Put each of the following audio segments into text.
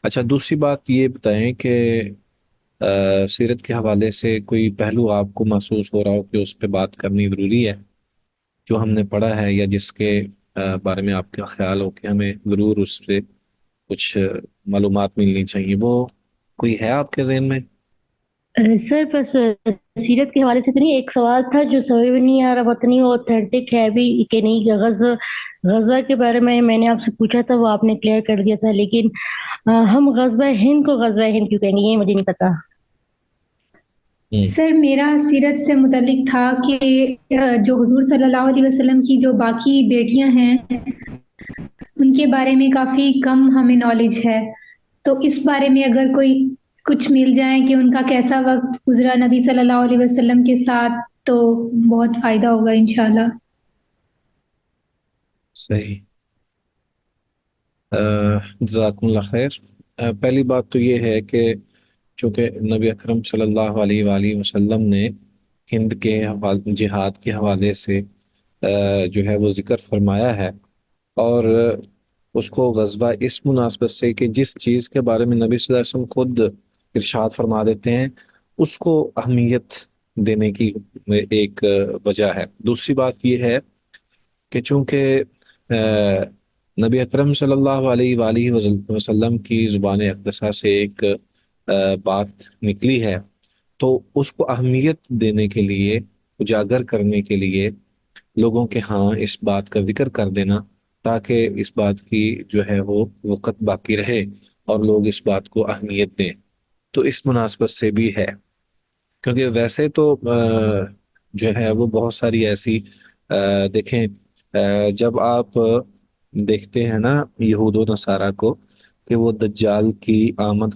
اچھا، دوسری بات یہ بتائیں کہ سیرت کے حوالے سے کوئی پہلو آپ کو محسوس ہو رہا ہو کہ اس پہ بات کرنی ضروری ہے، جو ہم نے پڑھا ہے یا جس کے بارے میں آپ کا خیال ہو کہ ہمیں ضرور اس سے کچھ معلومات ملنی چاہیے، وہ کوئی ہے آپ کے ذہن میں؟ سر بس سیرت کے حوالے سے تو نہیں، ایک سوال تھا جو سمجھ میں نہیں آ رہا، پتہ نہیں وہ اوتھینٹک ہے بھی کہ نہیں۔ غزوہ کے بارے میں نے آپ سے پوچھا تھا، وہ آپ نے کلیئر کر دیا تھا، لیکن ہم غزوہ ہند کو غزوہ ہند کیوں کہیں گے یہ مجھے نہیں پتا۔ ہوں سر میرا سیرت سے متعلق تھا کہ جو حضور صلی اللہ علیہ وسلم کی جو باقی بیٹیاں ہیں ان کے بارے میں کافی کم ہمیں نالج ہے، تو اس بارے میں اگر کوئی کچھ مل جائے کہ ان کا کیسا وقت گزرا نبی صلی اللہ علیہ وسلم کے ساتھ تو بہت فائدہ ہوگا انشاءاللہ۔ صحیح۔ جزاکم اللہ خیر۔ پہلی بات تو یہ ہے کہ چونکہ نبی اکرم صلی اللہ علیہ وآلہ وسلم نے ہند کے جہاد کے حوالے سے جو ہے وہ ذکر فرمایا ہے، اور اس کو غزوہ اس مناسبت سے کہ جس چیز کے بارے میں نبی صلی اللہ علیہ وسلم خود ارشاد فرما دیتے ہیں اس کو اہمیت دینے کی ایک وجہ ہے۔ دوسری بات یہ ہے کہ چونکہ نبی اکرم صلی اللہ علیہ وآلہ وسلم کی زبان اقدسہ سے ایک بات نکلی ہے، تو اس کو اہمیت دینے کے لیے، اجاگر کرنے کے لیے لوگوں کے ہاں اس بات کا ذکر کر دینا، تاکہ اس بات کی جو ہے وہ وقت باقی رہے اور لوگ اس بات کو اہمیت دیں، تو اس مناسبت سے بھی ہے۔ کیونکہ ویسے تو جو ہے وہ بہت ساری ایسی دیکھیں، جب آپ دیکھتے ہیں نا یہود و نصارہ کو کہ وہ دجال کی آمد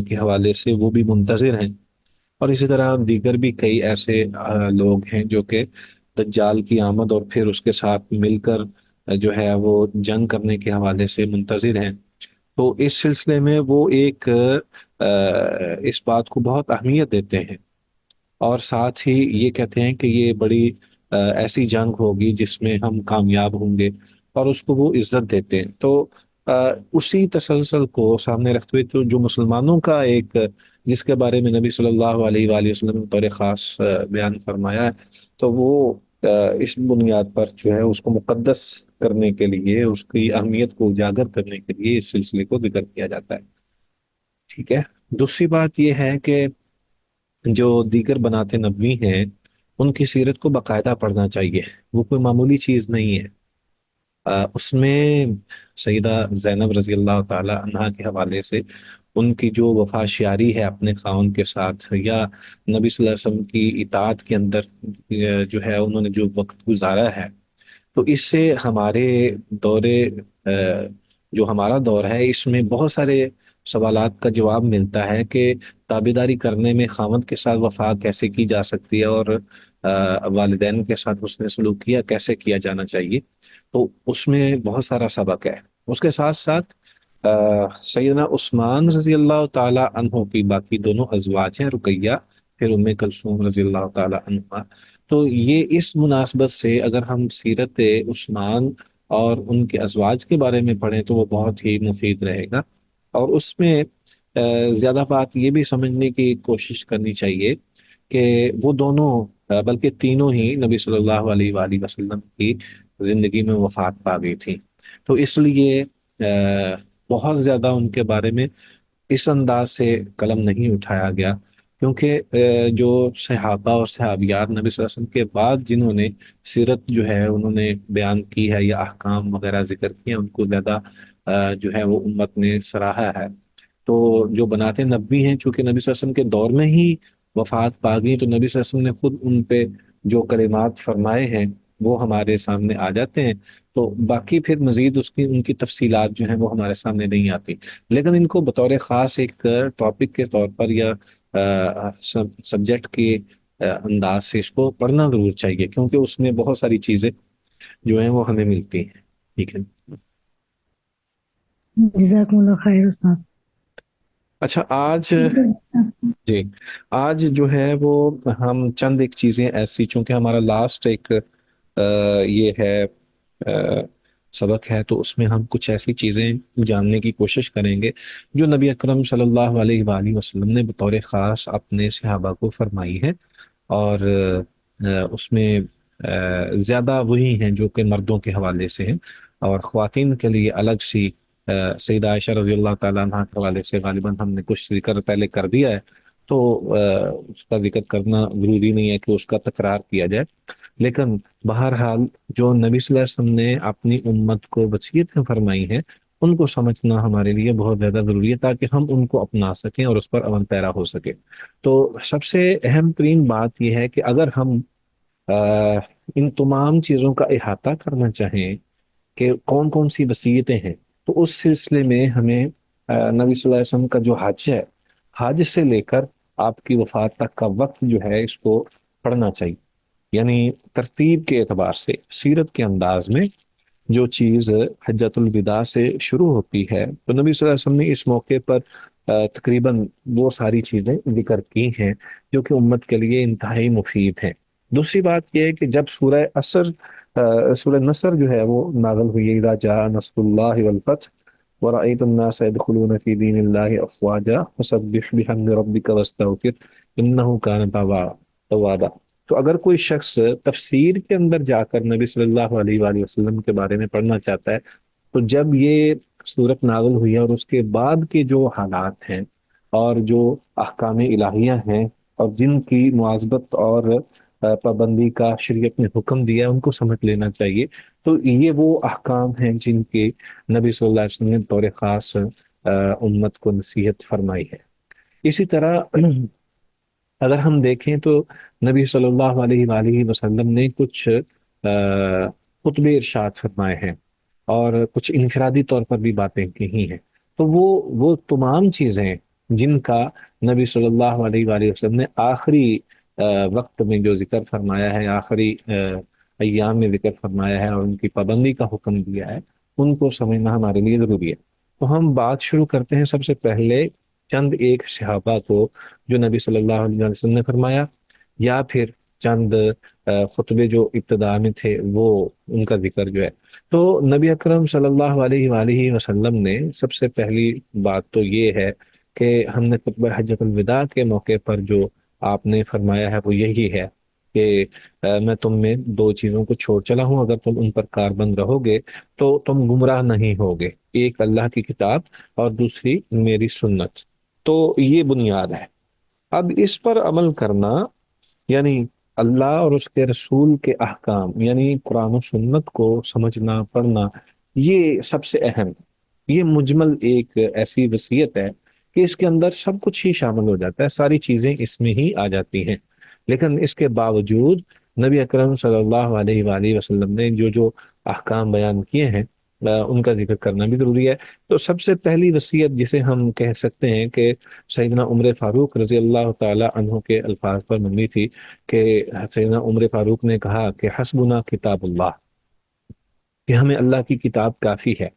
کے حوالے سے وہ بھی منتظر ہیں، اور اسی طرح دیگر بھی کئی ایسے لوگ ہیں جو کہ دجال کی آمد اور پھر اس کے ساتھ مل کر جو ہے وہ جنگ کرنے کے حوالے سے منتظر ہیں، تو اس سلسلے میں وہ ایک اس بات کو بہت اہمیت دیتے ہیں، اور ساتھ ہی یہ کہتے ہیں کہ یہ بڑی ایسی جنگ ہوگی جس میں ہم کامیاب ہوں گے، اور اس کو وہ عزت دیتے ہیں۔ تو اسی تسلسل کو سامنے رکھتے ہوئے تو جو مسلمانوں کا ایک جس کے بارے میں نبی صلی اللہ علیہ وآلہ وسلم نے بطور خاص بیان فرمایا ہے، تو وہ اس بنیاد پر جو ہے اس کو مقدس کرنے کے لیے، اس کی اہمیت کو اجاگر کرنے کے لیے اس سلسلے کو ذکر کیا جاتا ہے۔ ٹھیک ہے۔ دوسری بات یہ ہے کہ جو دیگر بنات نبوی ہیں ان کی سیرت کو باقاعدہ پڑھنا چاہیے، وہ کوئی معمولی چیز نہیں ہے۔ اس میں سیدہ زینب رضی اللہ تعالی عنہا کے حوالے سے ان کی جو وفا شیاری ہے اپنے خاوند کے ساتھ، یا نبی صلی اللہ علیہ وسلم کی اطاعت کے اندر جو ہے انہوں نے جو وقت گزارا ہے، تو اس سے ہمارے دورے جو ہمارا دور ہے اس میں بہت سارے سوالات کا جواب ملتا ہے کہ تابعداری کرنے میں خاوند کے ساتھ وفا کیسے کی جا سکتی ہے، اور والدین کے ساتھ حسن سلوکیہ کیسے کیا جانا چاہیے، تو اس میں بہت سارا سبق ہے۔ اس کے ساتھ ساتھ سیدنا عثمان رضی اللہ تعالی عنہ کی باقی دونوں ازواج ہیں، رقیہ پھر ام کلثوم رضی اللہ تعالی عنہ، تو یہ اس مناسبت سے اگر ہم سیرت عثمان اور ان کے ازواج کے بارے میں پڑھیں تو وہ بہت ہی مفید رہے گا، اور اس میں زیادہ بات یہ بھی سمجھنے کی کوشش کرنی چاہیے کہ وہ دونوں بلکہ تینوں ہی نبی صلی اللہ علیہ وآلہ وسلم کی زندگی میں وفات پا گئی تھی، تو اس لیے بہت زیادہ ان کے بارے میں اس انداز سے قلم نہیں اٹھایا گیا، کیونکہ جو صحابہ اور صحابیات نبی صلی اللہ علیہ وسلم کے بعد جنہوں نے سیرت جو ہے انہوں نے بیان کی ہے یا احکام وغیرہ ذکر کیے ہیں، ان کو زیادہ جو ہے وہ امت نے سراہا ہے۔ تو جو بنات نبی ہیں چونکہ نبی صلی اللہ علیہ وسلم کے دور میں ہی وفات پا گئی، تو نبی صلی اللہ علیہ وسلم نے خود ان پہ جو کلمات فرمائے ہیں وہ ہمارے سامنے آ جاتے ہیں، تو باقی پھر مزید ان کی تفصیلات جو ہیں وہ ہمارے سامنے نہیں آتی، لیکن ان کو بطور خاص ایک ٹاپک کے طور پر یا سبجیکٹ کے انداز سے اس کو پڑھنا ضرور چاہیے، کیونکہ اس میں بہت ساری چیزیں جو ہیں وہ ہمیں ملتی ہیں۔ ٹھیک ہے۔ جزاکم اللہ خیر استاد۔ اچھا، آج جی سر۔ جی آج جو ہے وہ ہم چند ایک چیزیں ایسی، چونکہ ہمارا لاسٹ ایک یہ ہے سبق ہے تو اس میں ہم کچھ ایسی چیزیں جاننے کی کوشش کریں گے جو نبی اکرم صلی اللہ علیہ وآلہ وسلم نے بطور خاص اپنے صحابہ کو فرمائی ہے، اور اس میں زیادہ وہی ہیں جو کہ مردوں کے حوالے سے ہیں، اور خواتین کے لیے الگ سی سیدہ عائشہ رضی اللہ تعالیٰ عنہ کے حوالے سے غالباً ہم نے کچھ ذکر پہلے کر دیا ہے، تو اس کا ذکر کرنا ضروری نہیں ہے کہ اس کا تکرار کیا جائے، لیکن بہرحال جو نبی صلی اللہ علیہ وسلم نے اپنی امت کو وصیت فرمائی ہے ان کو سمجھنا ہمارے لیے بہت زیادہ ضروری ہے، تاکہ ہم ان کو اپنا سکیں اور اس پر عمل پیرا ہو سکے۔ تو سب سے اہم ترین بات یہ ہے کہ اگر ہم ان تمام چیزوں کا احاطہ کرنا چاہیں کہ کون کون سی وصیتیں ہیں، تو اس سلسلے میں ہمیں نبی صلی اللہ علیہ وسلم کا جو حج ہے، حج سے لے کر آپ کی وفات تک کا وقت جو ہے اس کو پڑھنا چاہیے، یعنی ترتیب کے اعتبار سے سیرت کے انداز میں جو چیز حجۃ الوداع سے شروع ہوتی ہے، تو نبی صلی اللہ علیہ وسلم نے اس موقع پر تقریباً وہ ساری چیزیں ذکر کی ہیں جو کہ امت کے لیے انتہائی مفید ہیں۔ دوسری بات یہ ہے کہ جب سورہ نصر جو ہے وہ نازل ہوئی، اذا جاء نصر اللہ والفتح ورأيت الناس يدخلون في دين الله أفواجا فسبح بحمد ربك واستغفر إنه كان توابا۔ تو اگر کوئی شخص تفسیر کے اندر جا کر نبی صلی اللہ علیہ وآلہ وسلم کے بارے میں پڑھنا چاہتا ہے، تو جب یہ صورت نازل ہوئی ہے اور اس کے بعد کے جو حالات ہیں اور جو احکام الہیہ ہیں اور جن کی مواظبت اور پابندی کا شریعت نے حکم دیا ہے، ان کو سمجھ لینا چاہیے۔ تو یہ وہ احکام ہیں جن کے نبی صلی اللہ علیہ وسلم نے بطور خاص امت کو نصیحت فرمائی ہے۔ اسی طرح اگر ہم دیکھیں تو نبی صلی اللہ علیہ وآلہ وسلم نے کچھ خطبے ارشاد فرمائے ہیں اور کچھ انفرادی طور پر بھی باتیں کہی ہیں، تو وہ تمام چیزیں جن کا نبی صلی اللہ علیہ وآلہ وسلم نے آخری وقت میں جو ذکر فرمایا ہے، آخری ایام میں ذکر فرمایا ہے اور ان کی پابندی کا حکم دیا ہے، ان کو سمجھنا ہمارے لیے ضروری ہے۔ تو ہم بات شروع کرتے ہیں سب سے پہلے چند ایک صحابہ کو جو نبی صلی اللہ علیہ وسلم نے فرمایا، یا پھر چند خطبے جو ابتدا میں تھے وہ ان کا ذکر جو ہے۔ تو نبی اکرم صلی اللہ علیہ وآلہ وسلم نے سب سے پہلی بات تو یہ ہے کہ ہم نے خطبہ حجۃ الوداع کے موقع پر جو آپ نے فرمایا ہے وہ یہی ہے کہ میں تم میں دو چیزوں کو چھوڑ چلا ہوں، اگر تم ان پر کاربند رہو گے تو تم گمراہ نہیں ہوگے، ایک اللہ کی کتاب اور دوسری میری سنت۔ تو یہ بنیاد ہے۔ اب اس پر عمل کرنا، یعنی اللہ اور اس کے رسول کے احکام، یعنی قرآن و سنت کو سمجھنا پڑھنا، یہ سب سے اہم، یہ مجمل ایک ایسی وصیت ہے کہ اس کے اندر سب کچھ ہی شامل ہو جاتا ہے، ساری چیزیں اس میں ہی آ جاتی ہیں۔ لیکن اس کے باوجود نبی اکرم صلی اللہ علیہ وآلہ وسلم نے جو احکام بیان کیے ہیں ان کا ذکر کرنا بھی ضروری ہے۔ تو سب سے پہلی وصیت جسے ہم کہہ سکتے ہیں کہ سیدنا عمر فاروق رضی اللہ تعالی عنہ کے الفاظ پر مبنی تھی کہ سیدنا عمر فاروق نے کہا کہ حسبنا کتاب اللہ، کہ ہمیں اللہ کی کتاب کافی ہے،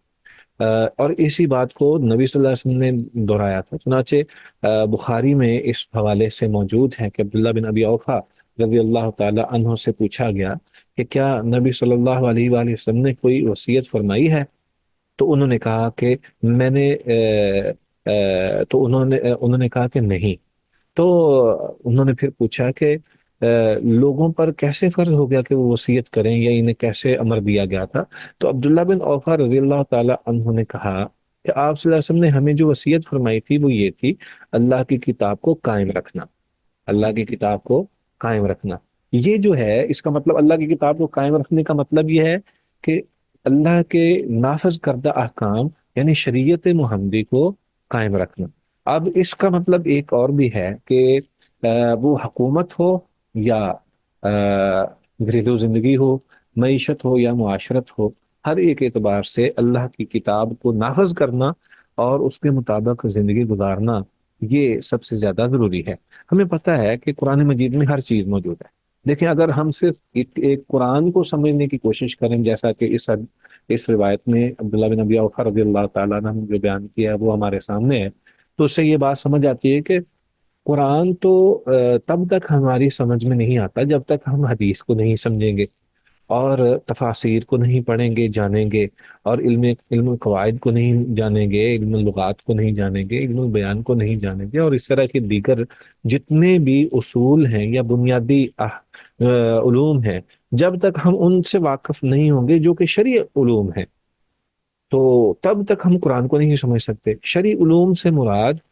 اور اسی بات کو نبی صلی اللہ علیہ وسلم نے دہرایا تھا۔ چنانچہ بخاری میں اس حوالے سے موجود ہے کہ عبداللہ بن ابی اوفا رضی اللہ تعالی عنہ سے پوچھا گیا کہ کیا نبی صلی اللہ علیہ وآلہ وسلم نے کوئی وصیت فرمائی ہے؟ تو انہوں نے کہا کہ میں نے تو انہوں نے کہا کہ نہیں۔ تو انہوں نے پھر پوچھا کہ لوگوں پر کیسے فرض ہو گیا کہ وہ وصیت کریں، یا انہیں کیسے امر دیا گیا تھا؟ تو عبداللہ بن اوفا رضی اللہ تعالی عنہ نے کہا کہ آپ صلی اللہ علیہ وسلم نے ہمیں جو وصیت فرمائی تھی وہ یہ تھی، اللہ کی کتاب کو قائم رکھنا، اللہ کی کتاب کو قائم رکھنا۔ یہ جو ہے اس کا مطلب، اللہ کی کتاب کو قائم رکھنے کا مطلب یہ ہے کہ اللہ کے نافذ کردہ احکام یعنی شریعت محمدی کو قائم رکھنا۔ اب اس کا مطلب ایک اور بھی ہے کہ وہ حکومت ہو یا گھریلو زندگی ہو، معیشت ہو یا معاشرت ہو، ہر ایک اعتبار سے اللہ کی کتاب کو نافذ کرنا اور اس کے مطابق زندگی گزارنا یہ سب سے زیادہ ضروری ہے۔ ہمیں پتہ ہے کہ قرآن مجید میں ہر چیز موجود ہے، لیکن اگر ہم صرف ایک قرآن کو سمجھنے کی کوشش کریں، جیسا کہ اس روایت میں عبداللہ بن ابی اوفا رضی اللہ تعالیٰ عنہ نے جو بیان کیا ہے وہ ہمارے سامنے ہے، تو اس سے یہ بات سمجھ آتی ہے کہ قرآن تو تب تک ہماری سمجھ میں نہیں آتا جب تک ہم حدیث کو نہیں سمجھیں گے، اور تفاسیر کو نہیں پڑھیں گے جانیں گے، اور علم قواعد کو نہیں جانیں گے، علم لغات کو نہیں جانیں گے، علم بیان کو نہیں جانیں گے، اور اس طرح کے دیگر جتنے بھی اصول ہیں یا بنیادی علوم ہیں، جب تک ہم ان سے واقف نہیں ہوں گے جو کہ شرعی علوم ہیں، تو تب تک ہم قرآن کو نہیں سمجھ سکتے۔ شرعی علوم سے مراد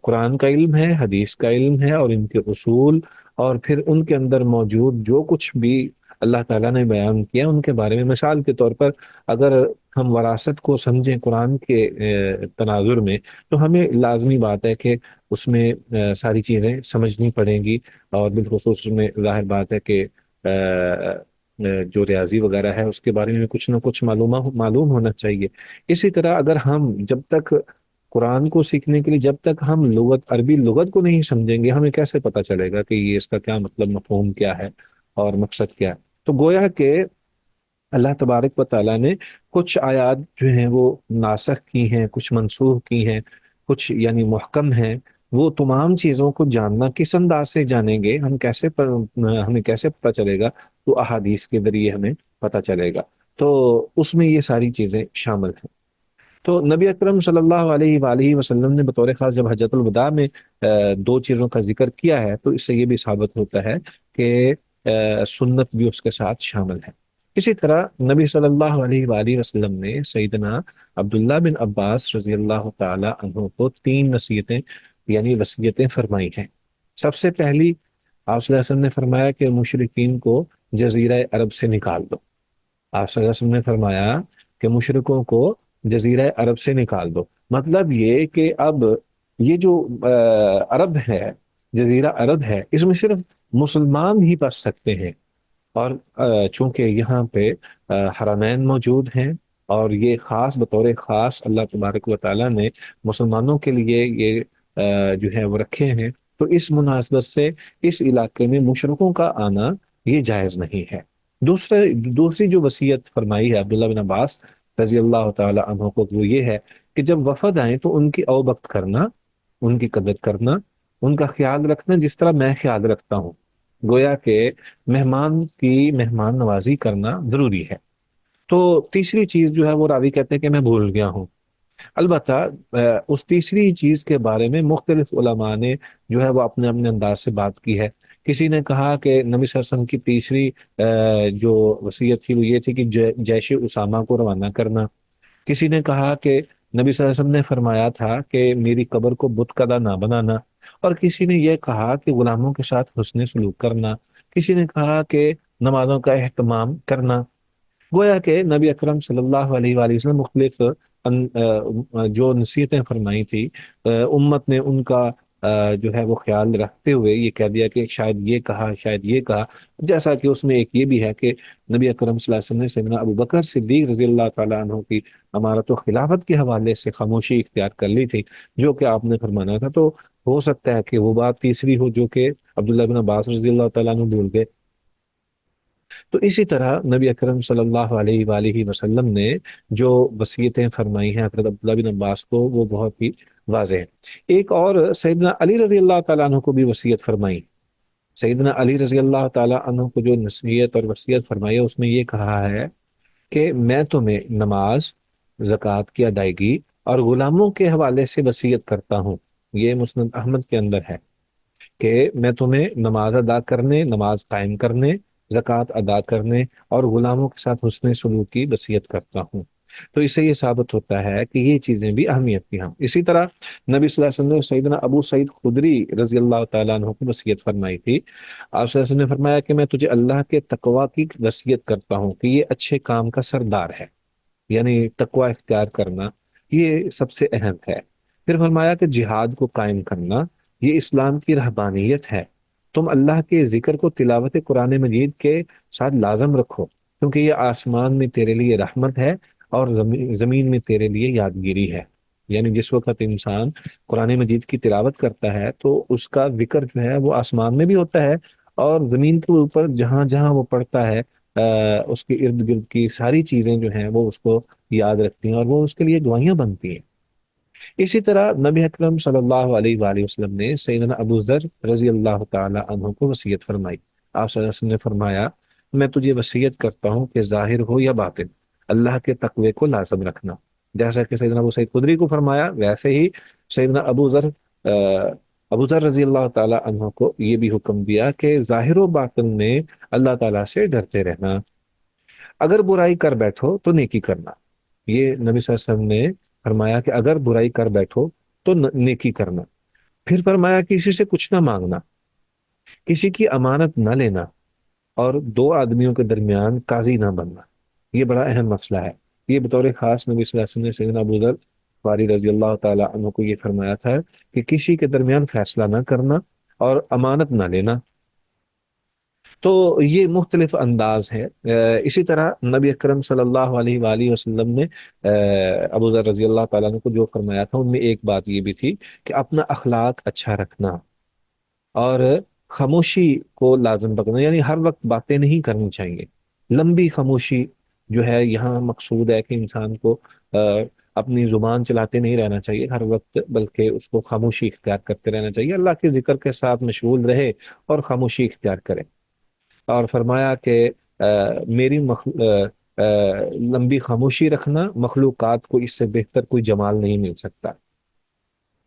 قرآن کا علم ہے، حدیث کا علم ہے، اور ان کے اصول، اور پھر ان کے اندر موجود جو کچھ بھی اللہ تعالیٰ نے بیان کیا ان کے بارے میں۔ مثال کے طور پر اگر ہم وراثت کو سمجھیں قرآن کے تناظر میں، تو ہمیں لازمی بات ہے کہ اس میں ساری چیزیں سمجھنی پڑیں گی، اور بالخصوص اس میں ظاہر بات ہے کہ جو ریاضی وغیرہ ہے اس کے بارے میں کچھ نہ کچھ معلوم ہونا چاہیے۔ اسی طرح اگر ہم جب تک قرآن کو سیکھنے کے لیے جب تک ہم عربی لغت کو نہیں سمجھیں گے، ہمیں کیسے پتہ چلے گا کہ یہ اس کا کیا مطلب، مفہوم کیا ہے اور مقصد کیا ہے؟ تو گویا کہ اللہ تبارک و تعالیٰ نے کچھ آیات جو ہیں وہ ناسخ کی ہیں، کچھ منسوخ کی ہیں، کچھ یعنی محکم ہیں۔ وہ تمام چیزوں کو جاننا کس انداز سے جانیں گے، ہمیں کیسے پتہ چلے گا؟ تو احادیث کے ذریعے ہمیں پتہ چلے گا۔ تو اس میں یہ ساری چیزیں شامل ہیں۔ تو نبی اکرم صلی اللہ علیہ وآلہ وسلم نے بطور خاص جب حجۃ الوداع میں دو چیزوں کا ذکر کیا ہے، تو اس سے یہ بھی ثابت ہوتا ہے کہ سنت بھی اس کے ساتھ شامل ہے۔ اسی طرح نبی صلی اللہ علیہ وآلہ وسلم نے سیدنا عبداللہ بن عباس رضی اللہ تعالی عنہ کو 3 نصیحتیں یعنی وصیتیں فرمائی ہیں۔ سب سے پہلی آپ صلی اللہ علیہ وسلم نے فرمایا کہ مشرکین کو جزیرہ عرب سے نکال دو۔ آپ صلی اللہ علیہ وسلم نے فرمایا کہ مشرکوں کو جزیرہ عرب سے نکال دو، مطلب یہ کہ اب یہ جو عرب ہے، جزیرہ عرب ہے، اس میں صرف مسلمان ہی بس سکتے ہیں، اور چونکہ یہاں پہ حرمین موجود ہیں، اور یہ خاص بطور خاص اللہ تبارک و تعالیٰ نے مسلمانوں کے لیے یہ جو ہے وہ رکھے ہیں، تو اس مناسبت سے اس علاقے میں مشرکوں کا آنا یہ جائز نہیں ہے۔ دوسری جو وصیت فرمائی ہے عبداللہ بن عباس رضی اللہ تعالی عنہ کو، وہ یہ ہے کہ جب وفد آئیں تو ان کی اوبت کرنا، ان کی قدر کرنا، ان کا خیال رکھنا جس طرح میں خیال رکھتا ہوں۔ گویا کہ مہمان کی مہمان نوازی کرنا ضروری ہے۔ تو تیسری چیز جو ہے وہ راوی کہتے ہیں کہ میں بھول گیا ہوں۔ البتہ اس تیسری چیز کے بارے میں مختلف علماء نے جو ہے وہ اپنے اپنے انداز سے بات کی ہے۔ کسی نے کہا کہ نبی صلی اللہ علیہ وسلم کی تیسری جو وصیت تھی وہ یہ تھی کہ جیش اسامہ کو روانہ کرنا۔ کسی نے کہا کہ نبی صلی اللہ علیہ وسلم نے فرمایا تھا کہ میری قبر کو بت کدہ نہ بنانا، اور کسی نے یہ کہا کہ غلاموں کے ساتھ حسن سلوک کرنا، کسی نے کہا کہ نمازوں کا اہتمام کرنا۔ گویا کہ نبی اکرم صلی اللہ علیہ وآلہ وسلم مختلف جو نصیحتیں فرمائی تھی، امت نے ان کا جو ہے وہ خیال رکھتے ہوئے یہ کہہ دیا کہ شاید یہ کہا، شاید یہ کہا، جیسا کہ اس میں ایک یہ بھی ہے کہ نبی اکرم صلی اللہ علیہ وسلم نے سیدنا ابو بکر صدیق رضی اللہ تعالیٰ عنہ کی امارت و خلافت کے حوالے سے خاموشی اختیار کر لی تھی، جو کہ آپ نے فرمانا تھا۔ تو ہو سکتا ہے کہ وہ بات تیسری ہو جو کہ عبداللہ بن عباس رضی اللہ تعالیٰ عنہ بھول گئے۔ تو اسی طرح نبی اکرم صلی اللہ علیہ وآلہ وسلم نے جو وصیتیں فرمائی ہیں حضرت عبداللہ بن عباس کو، وہ بہت ہی واضح ہے۔ ایک اور سیدنا علی رضی اللہ تعالیٰ عنہ کو بھی وصیت فرمائی۔ سیدنا علی رضی اللہ تعالیٰ عنہ کو جو نصیحت اور وصیت فرمائی ہے، اس میں یہ کہا ہے کہ میں تمہیں نماز، زکوٰۃ کی ادائیگی اور غلاموں کے حوالے سے وصیت کرتا ہوں۔ یہ مسند احمد کے اندر ہے کہ میں تمہیں نماز ادا کرنے، نماز قائم کرنے، زکوٰۃ ادا کرنے اور غلاموں کے ساتھ حسن سلوک کی وصیت کرتا ہوں۔ تو اس سے یہ ثابت ہوتا ہے کہ یہ چیزیں بھی اہمیت کی ہیں۔ اسی طرح نبی صلی اللہ علیہ وسلم نے سیدنا ابو سعید خدری رضی اللہ تعالیٰ عنہ کی وصیت فرمائی تھی۔ آپ صلی اللہ علیہ وسلم نے فرمایا کہ میں تجھے اللہ کے تقوی کی وصیت کرتا ہوں کہ یہ اچھے کام کا سردار ہے، یعنی تقوی اختیار کرنا یہ سب سے اہم ہے۔ پھر فرمایا کہ جہاد کو قائم کرنا یہ اسلام کی رہبانیت ہے۔ تم اللہ کے ذکر کو تلاوت قرآن مجید کے ساتھ لازم رکھو، کیونکہ یہ آسمان میں تیرے لیے رحمت ہے اور زمین میں تیرے لیے یادگیری ہے۔ یعنی جس وقت انسان قرآن مجید کی تلاوت کرتا ہے تو اس کا ذکر جو ہے وہ آسمان میں بھی ہوتا ہے، اور زمین کے اوپر جہاں جہاں وہ پڑھتا ہے اس کے ارد گرد کی ساری چیزیں جو ہیں وہ اس کو یاد رکھتی ہیں، اور وہ اس کے لیے دعائیاں بنتی ہیں۔ اسی طرح نبی اکرم صلی اللہ علیہ وآلہ وسلم نے سیدنا ابو ذر رضی اللہ تعالی عنہ کو وصیت فرمائی۔ آپ صلی اللہ علیہ وسلم نے فرمایا میں تجھے وصیت کرتا ہوں کہ ظاہر ہو یا باطن اللہ کے تقوی کو لازم رکھنا۔ جیسا کہ سیدنا ابو سعید خدری کو فرمایا، ویسے ہی سیدنا ابو ذر رضی اللہ تعالی عنہ کو یہ بھی حکم دیا کہ ظاہر و باطن میں اللہ تعالیٰ سے ڈرتے رہنا۔ اگر برائی کر بیٹھو تو نیکی کرنا، یہ نبی صلی اللہ علیہ وسلم نے فرمایا کہ اگر برائی کر بیٹھو تو نیکی کرنا۔ پھر فرمایا کسی سے کچھ نہ مانگنا، کسی کی امانت نہ لینا، اور دو آدمیوں کے درمیان قاضی نہ بننا۔ یہ بڑا اہم مسئلہ ہے۔ یہ بطور خاص نبی صلی اللہ علیہ وسلم نے سیدنا ابو ذر غفاری رضی اللہ تعالی عنہ کو یہ فرمایا تھا کہ کسی کے درمیان فیصلہ نہ کرنا اور امانت نہ لینا۔ تو یہ مختلف انداز ہے۔ اسی طرح نبی اکرم صلی اللہ علیہ وآلہ وسلم نے ابو ذر رضی اللہ تعالیٰ عنہ کو جو فرمایا تھا، ان میں ایک بات یہ بھی تھی کہ اپنا اخلاق اچھا رکھنا اور خاموشی کو لازم رکھنا، یعنی ہر وقت باتیں نہیں کرنی چاہیے۔ لمبی خاموشی جو ہے یہاں مقصود ہے کہ انسان کو اپنی زبان چلاتے نہیں رہنا چاہیے ہر وقت، بلکہ اس کو خاموشی اختیار کرتے رہنا چاہیے، اللہ کے ذکر کے ساتھ مشغول رہے اور خاموشی اختیار کرے۔ اور فرمایا کہ میری لمبی خاموشی رکھنا، مخلوقات کو اس سے بہتر کوئی جمال نہیں مل سکتا۔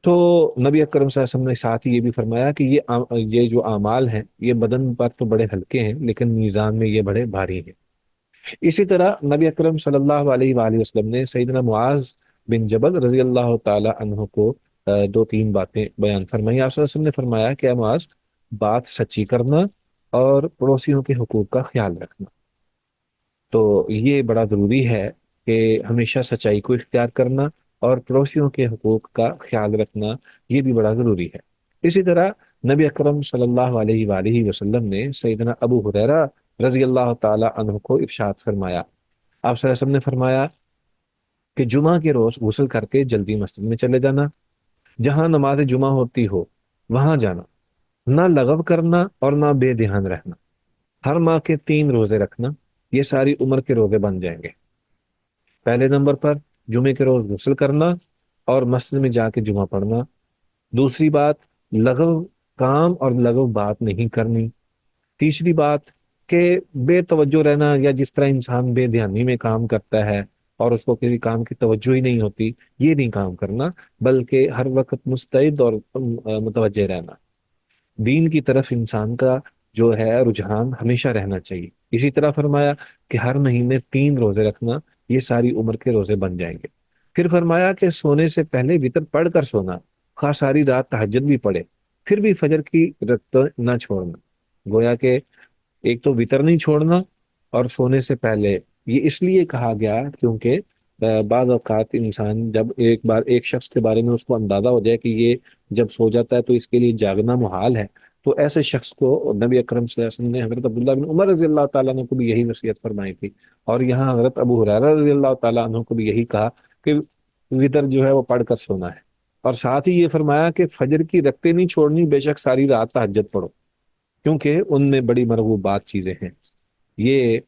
تو نبی اکرم صلی اللہ علیہ وسلم نے ساتھ ہی یہ بھی فرمایا کہ یہ جو اعمال ہیں یہ بدن پر تو بڑے ہلکے ہیں لیکن میزان میں یہ بڑے بھاری ہیں۔ اسی طرح نبی اکرم صلی اللہ علیہ وآلہ وسلم نے سیدنا معاذ بن جبل رضی اللہ تعالی عنہ کو دو تین باتیں بیان فرمائی۔ آپ صلی اللہ علیہ وسلم نے فرمایا کہ اے معاذ، بات سچی کرنا اور پڑوسیوں کے حقوق کا خیال رکھنا۔ تو یہ بڑا ضروری ہے کہ ہمیشہ سچائی کو اختیار کرنا اور پڑوسیوں کے حقوق کا خیال رکھنا، یہ بھی بڑا ضروری ہے۔ اسی طرح نبی اکرم صلی اللہ علیہ وآلہ وسلم نے سیدنا ابو ہریرہ رضی اللہ تعالی عنہ کو ارشاد فرمایا، آپ صلی اللہ علیہ وسلم نے فرمایا کہ جمعہ کے روز غسل کر کے جلدی مسجد میں چلے جانا، جہاں نماز جمعہ ہوتی ہو وہاں جانا، نہ لغو کرنا اور نہ بے دھیان رہنا، ہر ماہ کے 3 روزے رکھنا، یہ ساری عمر کے روزے بن جائیں گے۔ پہلے نمبر پر جمعے کے روز غسل کرنا اور مسجد میں جا کے جمعہ پڑھنا۔ دوسری بات، لغو کام اور لغو بات نہیں کرنی۔ تیسری بات کہ بے توجہ رہنا، یا جس طرح انسان بے دھیانی میں کام کرتا ہے اور اس کو کسی کام کی توجہ ہی نہیں ہوتی، یہ نہیں کام کرنا، بلکہ ہر وقت مستعد اور متوجہ رہنا۔ دین کی طرف انسان کا جو ہے رجحان ہمیشہ رہنا چاہیے۔ اسی طرح فرمایا کہ ہر مہینے 3 روزے رکھنا، یہ ساری عمر کے روزے بن جائیں گے۔ پھر فرمایا کہ سونے سے پہلے وتر پڑھ کر سونا، خواہ ساری رات تہجد بھی پڑھے، پھر بھی فجر کی رکعت نہ چھوڑنا۔ گویا کہ ایک تو وتر نہیں چھوڑنا اور سونے سے پہلے، یہ اس لیے کہا گیا کیونکہ بعض اوقات انسان جب ایک بار ایک شخص کے بارے میں اس کو اندازہ ہو جائے کہ یہ جب سو جاتا ہے تو اس کے لیے جاگنا محال ہے، تو ایسے شخص کو نبی اکرم صلی اللہ علیہ وسلم نے حضرت عبداللہ بن عمر رضی اللہ تعالیٰ عنہ کو بھی یہی وصیت فرمائی تھی، اور یہاں حضرت ابو ہریرہ رضی اللہ تعالیٰ عنہ کو بھی یہی کہا کہ وتر جو ہے وہ پڑھ کر سونا ہے، اور ساتھ ہی یہ فرمایا کہ فجر کی رکعتیں نہیں چھوڑنی، بے شک ساری رات تہجد پڑھو، کیونکہ ان میں بڑی مرغوبات چیزیں ہیں۔ یہ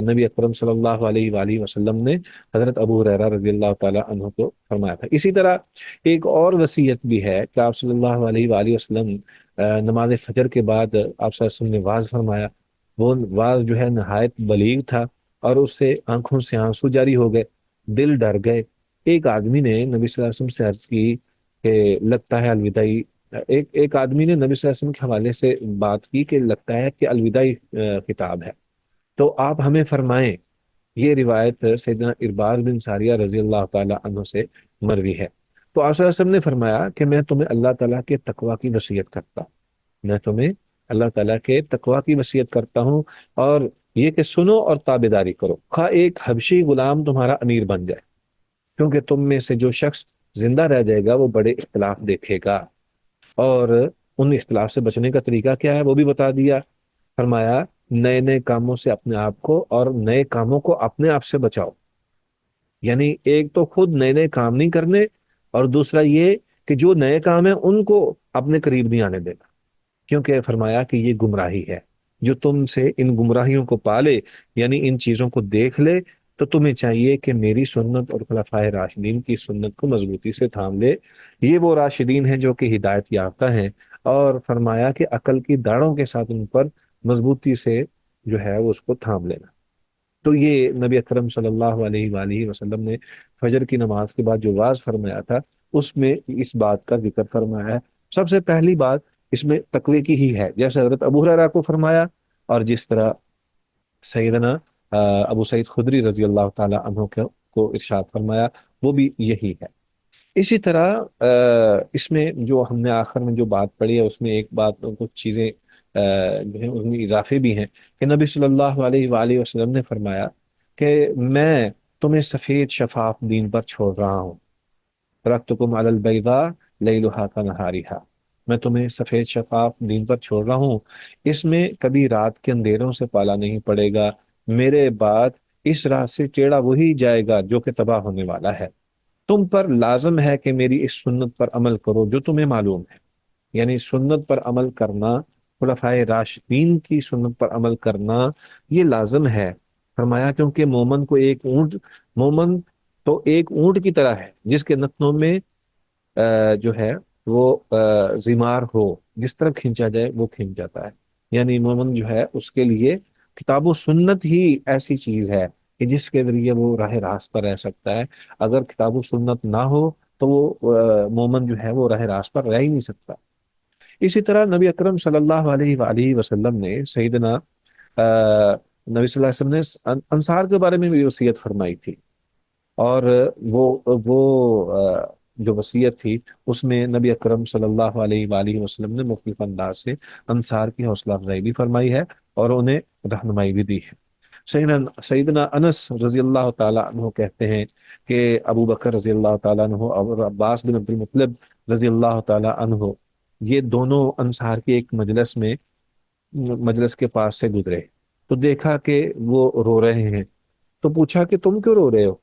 نبی اکرم صلی اللہ علیہ وآلہ وسلم نے حضرت ابو ہریرہ رضی اللہ تعالیٰ عنہ کو فرمایا تھا۔ اسی طرح ایک اور وصیت بھی ہے کہ آپ صلی اللہ علیہ وآلہ وسلم نماز فجر کے بعد آپ صلی اللہ علیہ وسلم نے واز فرمایا، وہ واز جو ہے نہایت بلیغ تھا اور اس سے آنکھوں سے آنسو جاری ہو گئے، دل ڈر گئے۔ ایک آدمی نے نبی صلی اللہ علیہ وسلم سے عرض کی کہ لگتا ہے الوداعی، ایک آدمی نے نبی صلی اللہ علیہ وسلم کے حوالے سے بات کی کہ لگتا ہے کہ الوداعی خطاب ہے، تو آپ ہمیں فرمائیں۔ یہ روایت سیدنا ارباز بن ساریہ رضی اللہ تعالی عنہ سے مروی ہے۔ تو آپ صلی اللہ علیہ وسلم نے فرمایا کہ میں تمہیں اللہ تعالیٰ کے تقوی کی وصیت کرتا ہوں، میں تمہیں اللہ تعالیٰ کے تقوی کی وصیت کرتا ہوں، اور یہ کہ سنو اور تابعداری کرو، خواہ ایک حبشی غلام تمہارا امیر بن جائے، کیونکہ تم میں سے جو شخص زندہ رہ جائے گا وہ بڑے اختلاف دیکھے گا، اور ان اختلاف سے بچنے کا طریقہ کیا ہے وہ بھی بتا دیا۔ فرمایا نئے نئے کاموں سے اپنے آپ کو اور نئے کاموں کو اپنے آپ سے بچاؤ، یعنی ایک تو خود نئے نئے کام نہیں کرنے، اور دوسرا یہ کہ جو نئے کام ہیں ان کو اپنے قریب نہیں آنے دینا، کیونکہ فرمایا کہ یہ گمراہی ہے۔ جو تم سے ان گمراہیوں کو پالے، یعنی ان چیزوں کو دیکھ لے، تو تمہیں چاہیے کہ میری سنت اور خلفائے راشدین کی سنت کو مضبوطی سے تھام لے۔ یہ وہ راشدین ہیں جو کہ ہدایت یافتہ ہیں، اور فرمایا کہ عقل کی داڑھوں کے ساتھ ان پر مضبوطی سے جو ہے وہ اس کو تھام لینا۔ تو یہ نبی اکرم صلی اللہ علیہ وآلہ وسلم نے فجر کی نماز کے بعد جو واز فرمایا تھا اس میں اس بات کا ذکر فرمایا ہے۔ سب سے پہلی بات اس میں تقوی کی ہی ہے، جیسے حضرت ابو ہریرہ کو فرمایا اور جس طرح سیدنا ابو سعید خدری رضی اللہ تعالی عنہ کو ارشاد فرمایا، وہ بھی یہی ہے۔ اسی طرح اس میں جو ہم نے آخر میں جو بات پڑھی ہے اس میں ایک بات، کچھ چیزیں جو ہیں ان میں اضافے بھی ہیں کہ نبی صلی اللہ علیہ وآلہ وسلم نے فرمایا کہ میں تمہیں سفید شفاف دین پر چھوڑ رہا ہوں، ترکتکم علی البیضاء لیلھا کنہارھا، میں تمہیں سفید شفاف دین پر چھوڑ رہا ہوں، اس میں کبھی رات کے اندھیروں سے پالا نہیں پڑے گا، میرے بعد اس راہ سے ٹیڑھا وہی جائے گا جو کہ تباہ ہونے والا ہے، تم پر لازم ہے کہ میری اس سنت پر عمل کرو جو تمہیں معلوم ہے۔ یعنی سنت پر عمل کرنا، خلفائے راشدین کی سنت پر عمل کرنا یہ لازم ہے۔ فرمایا کیونکہ مومن تو ایک اونٹ کی طرح ہے جس کے نتنوں میں جو ہے وہ زمار ہو، جس طرح کھینچا جائے وہ کھینچ جاتا ہے۔ یعنی مومن جو ہے اس کے لیے کتاب و سنت ہی ایسی چیز ہے کہ جس کے ذریعے وہ راہ راست پر رہ سکتا ہے۔ اگر کتاب و سنت نہ ہو تو وہ مومن جو ہے وہ راہ راست پر رہ ہی نہیں سکتا۔ اسی طرح نبی اکرم صلی اللہ علیہ وآلہ وسلم نے سیدنا نبی صلی اللہ علیہ وسلم نے انصار کے بارے میں بھی وصیت فرمائی تھی، اور وہ جو وصیت تھی اس میں نبی اکرم صلی اللہ علیہ وآلہ وسلم نے مختلف انداز سے انصار کی حوصلہ افزائی بھی فرمائی ہے اور انہیں رہنمائی بھی دی ہے۔ سیدنا انس رضی اللہ تعالیٰ عنہ کہتے ہیں کہ ابو بکر رضی اللہ تعالیٰ عنہ اور عباس بن عبد المطلب رضی اللہ تعالیٰ عنہ یہ دونوں انصار کے ایک مجلس کے پاس سے گزرے تو دیکھا کہ وہ رو رہے ہیں، تو پوچھا کہ تم کیوں رو رہے ہو؟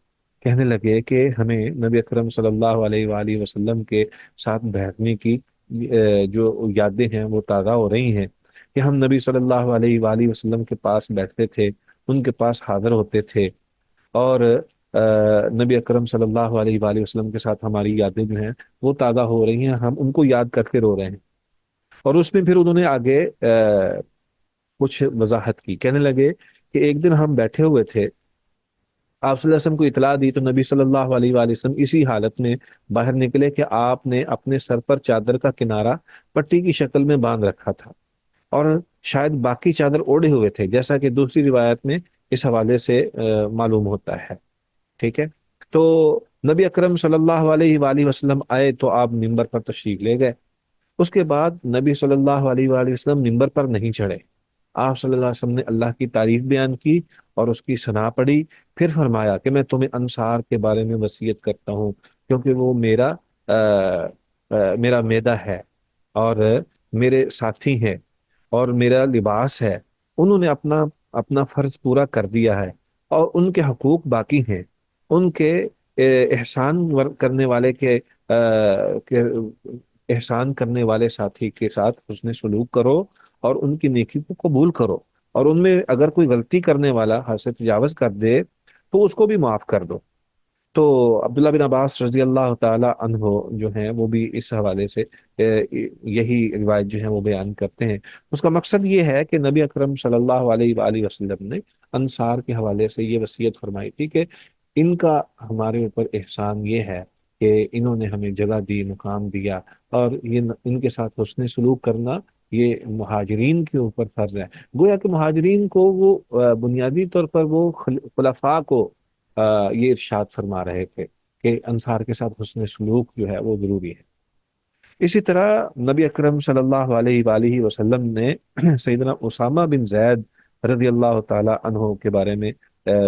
کہنے لگے کہ ہمیں نبی اکرم صلی اللہ علیہ وآلہ وسلم کے ساتھ بیٹھنے کی جو یادیں ہیں وہ تازہ ہو رہی ہیں کہ ہم نبی صلی اللہ علیہ وآلہ وسلم کے پاس بیٹھتے تھے، ان کے پاس حاضر ہوتے تھے، اور نبی اکرم صلی اللہ علیہ وآلہ وسلم کے ساتھ ہماری یادیں جو ہیں وہ تازہ ہو رہی ہیں، ہم ان کو یاد کر کے رو رہے ہیں۔ اور اس میں پھر انہوں نے آگے کچھ وضاحت کی، کہنے لگے کہ ایک دن ہم بیٹھے ہوئے تھے، آپ صلی اللہ علیہ وسلم کو اطلاع دی تو نبی صلی اللہ علیہ وآلہ وسلم اسی حالت میں باہر نکلے کہ آپ نے اپنے سر پر چادر کا کنارہ پٹی کی شکل میں باندھ رکھا تھا اور شاید باقی چادر اوڑھے ہوئے تھے، جیسا کہ دوسری روایت میں اس حوالے سے معلوم ہوتا ہے۔ ٹھیک ہے، تو نبی اکرم صلی اللہ علیہ وآلہ وسلم آئے تو آپ ممبر پر تشریف لے گئے۔ اس کے بعد نبی صلی اللہ علیہ وآلہ وسلم ممبر پر نہیں چڑھے، آپ صلی اللہ علیہ وسلم نے اللہ کی تعریف بیان کی اور اس کی ثنا پڑھی، پھر فرمایا کہ میں تمہیں انصار کے بارے میں وصیت کرتا ہوں کیونکہ وہ میرا معدہ ہے اور میرے ساتھی ہیں اور میرا لباس ہے، انہوں نے اپنا فرض پورا کر دیا ہے اور ان کے حقوق باقی ہیں، ان کے احسان کرنے والے کے احسان کرنے والے ساتھی کے ساتھ حسن سلوک کرو اور ان کی نیکی کو قبول کرو، اور ان میں اگر کوئی غلطی کرنے والا حد سے تجاوز کر دے تو اس کو بھی معاف کر دو۔ تو عبداللہ بن عباس رضی اللہ تعالی عنہ جو ہیں وہ بھی اس حوالے سے یہی روایت جو ہے وہ بیان کرتے ہیں۔ اس کا مقصد یہ ہے کہ نبی اکرم صلی اللہ علیہ وآلہ وسلم نے انصار کے حوالے سے یہ وصیت فرمائی تھی کہ ان کا ہمارے اوپر احسان یہ ہے کہ انہوں نے ہمیں جگہ دی، مقام دیا، اور یہ ان کے ساتھ حسن سلوک کرنا یہ مہاجرین کے اوپر فرض ہے۔ گویا کہ مہاجرین کو وہ بنیادی طور پر وہ خلفاء کو یہ ارشاد فرما رہے تھے کہ انصار کے ساتھ حسن سلوک جو ہے وہ ضروری ہے۔ اسی طرح نبی اکرم صلی اللہ علیہ وآلہ وسلم نے سیدنا اسامہ بن زید رضی اللہ تعالی عنہ کے بارے میں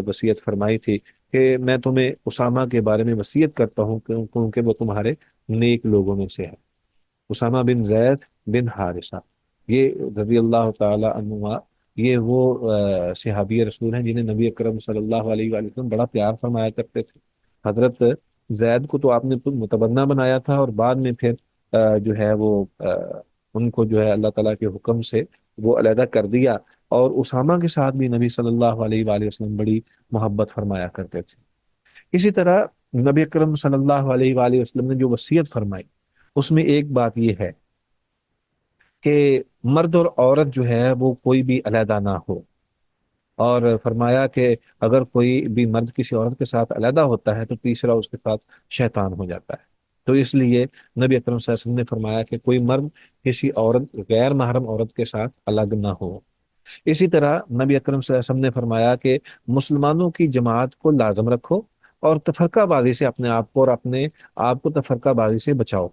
وصیت فرمائی تھی کہ میں تمہیں اسامہ کے بارے میں وصیت کرتا ہوں کیونکہ وہ تمہارے نیک لوگوں میں سے ہے۔ اسامہ بن زید بن حارثہ یہ رضی اللہ تعالی عنہ یہ وہ صحابی رسول ہیں جنہیں نبی اکرم صلی اللہ علیہ وآلہ وسلم بڑا پیار فرمایا کرتے تھے۔ حضرت زید کو تو آپ نے متبنہ بنایا تھا اور بعد میں پھر جو ہے وہ ان کو جو ہے اللہ تعالیٰ کے حکم سے وہ علیحدہ کر دیا، اور اسامہ کے ساتھ بھی نبی صلی اللہ علیہ وآلہ وسلم بڑی محبت فرمایا کرتے تھے۔ اسی طرح نبی اکرم صلی اللہ علیہ وآلہ وسلم نے جو وصیت فرمائی اس میں ایک بات یہ ہے کہ مرد اور عورت جو ہے وہ کوئی بھی علیحدہ نہ ہو، اور فرمایا کہ اگر کوئی بھی مرد کسی عورت کے ساتھ علیحدہ ہوتا ہے تو تیسرا اس کے ساتھ شیطان ہو جاتا ہے۔ تو اس لیے نبی اکرم صلی اللہ علیہ وسلم نے فرمایا کہ کوئی مرد کسی عورت غیر محرم عورت کے ساتھ الگ نہ ہو۔ اسی طرح نبی اکرم صلی اللہ علیہ وسلم نے فرمایا کہ مسلمانوں کی جماعت کو لازم رکھو اور تفرقہ بازی سے اپنے آپ کو اور اپنے آپ کو تفرقہ بازی سے بچاؤ،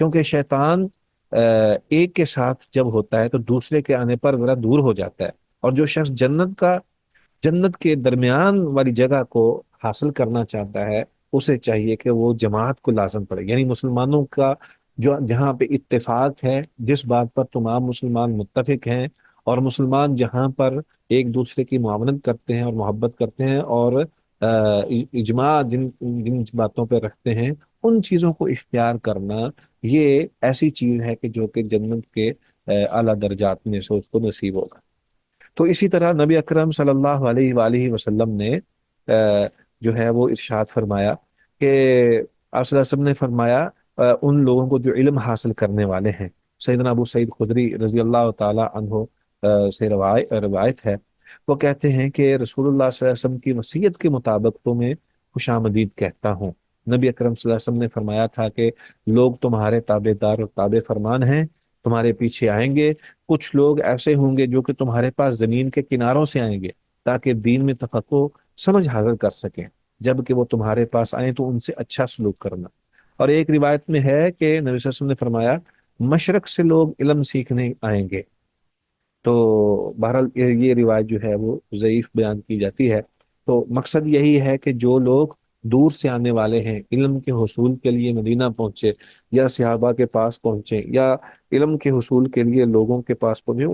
کیونکہ شیطان ایک کے ساتھ جب ہوتا ہے تو دوسرے کے آنے پر ذرا دور ہو جاتا ہے، اور جو شخص جنت کے درمیان والی جگہ کو حاصل کرنا چاہتا ہے اسے چاہیے کہ وہ جماعت کو لازم پڑے، یعنی مسلمانوں کا جو جہاں پہ اتفاق ہے، جس بات پر تمام مسلمان متفق ہیں، اور مسلمان جہاں پر ایک دوسرے کی معاونت کرتے ہیں اور محبت کرتے ہیں اور اجماع جن جن باتوں پہ رکھتے ہیں، ان چیزوں کو اختیار کرنا یہ ایسی چیز ہے کہ جو کہ جنت کے اعلیٰ درجات میں سے اس کو نصیب ہوگا۔ تو اسی طرح نبی اکرم صلی اللہ علیہ وآلہ وسلم نے جو ہے وہ ارشاد فرمایا کہ آپ صلی اللہ علیہ وسلم نے فرمایا ان لوگوں کو جو علم حاصل کرنے والے ہیں، سیدنا ابو سعید خدری رضی اللہ تعالی عنہ سے روایت ہے، وہ کہتے ہیں کہ رسول اللہ صلی اللہ علیہ وسلم کی وصیت کے مطابق تو میں خوش آمدید کہتا ہوں۔ نبی اکرم صلی اللہ علیہ وسلم نے فرمایا تھا کہ لوگ تمہارے تابع دار اور تابع فرمان ہیں، تمہارے پیچھے آئیں گے، کچھ لوگ ایسے ہوں گے جو کہ تمہارے پاس زمین کے کناروں سے آئیں گے تاکہ دین میں تفقہ سمجھ حاصل کر سکیں، جب کہ وہ تمہارے پاس آئیں تو ان سے اچھا سلوک کرنا۔ اور ایک روایت میں ہے کہ نبی صلی اللہ علیہ وسلم نے فرمایا مشرق سے لوگ علم سیکھنے آئیں گے۔ تو بہرحال یہ روایت جو ہے وہ ضعیف بیان کی جاتی ہے۔ تو مقصد یہی ہے کہ جو لوگ دور سے آنے والے ہیں، علم کے حصول کے لیے مدینہ پہنچے یا صحابہ کے پاس پہنچے یا علم کے حصول کے لیے لوگوں کے پاس پہنچے،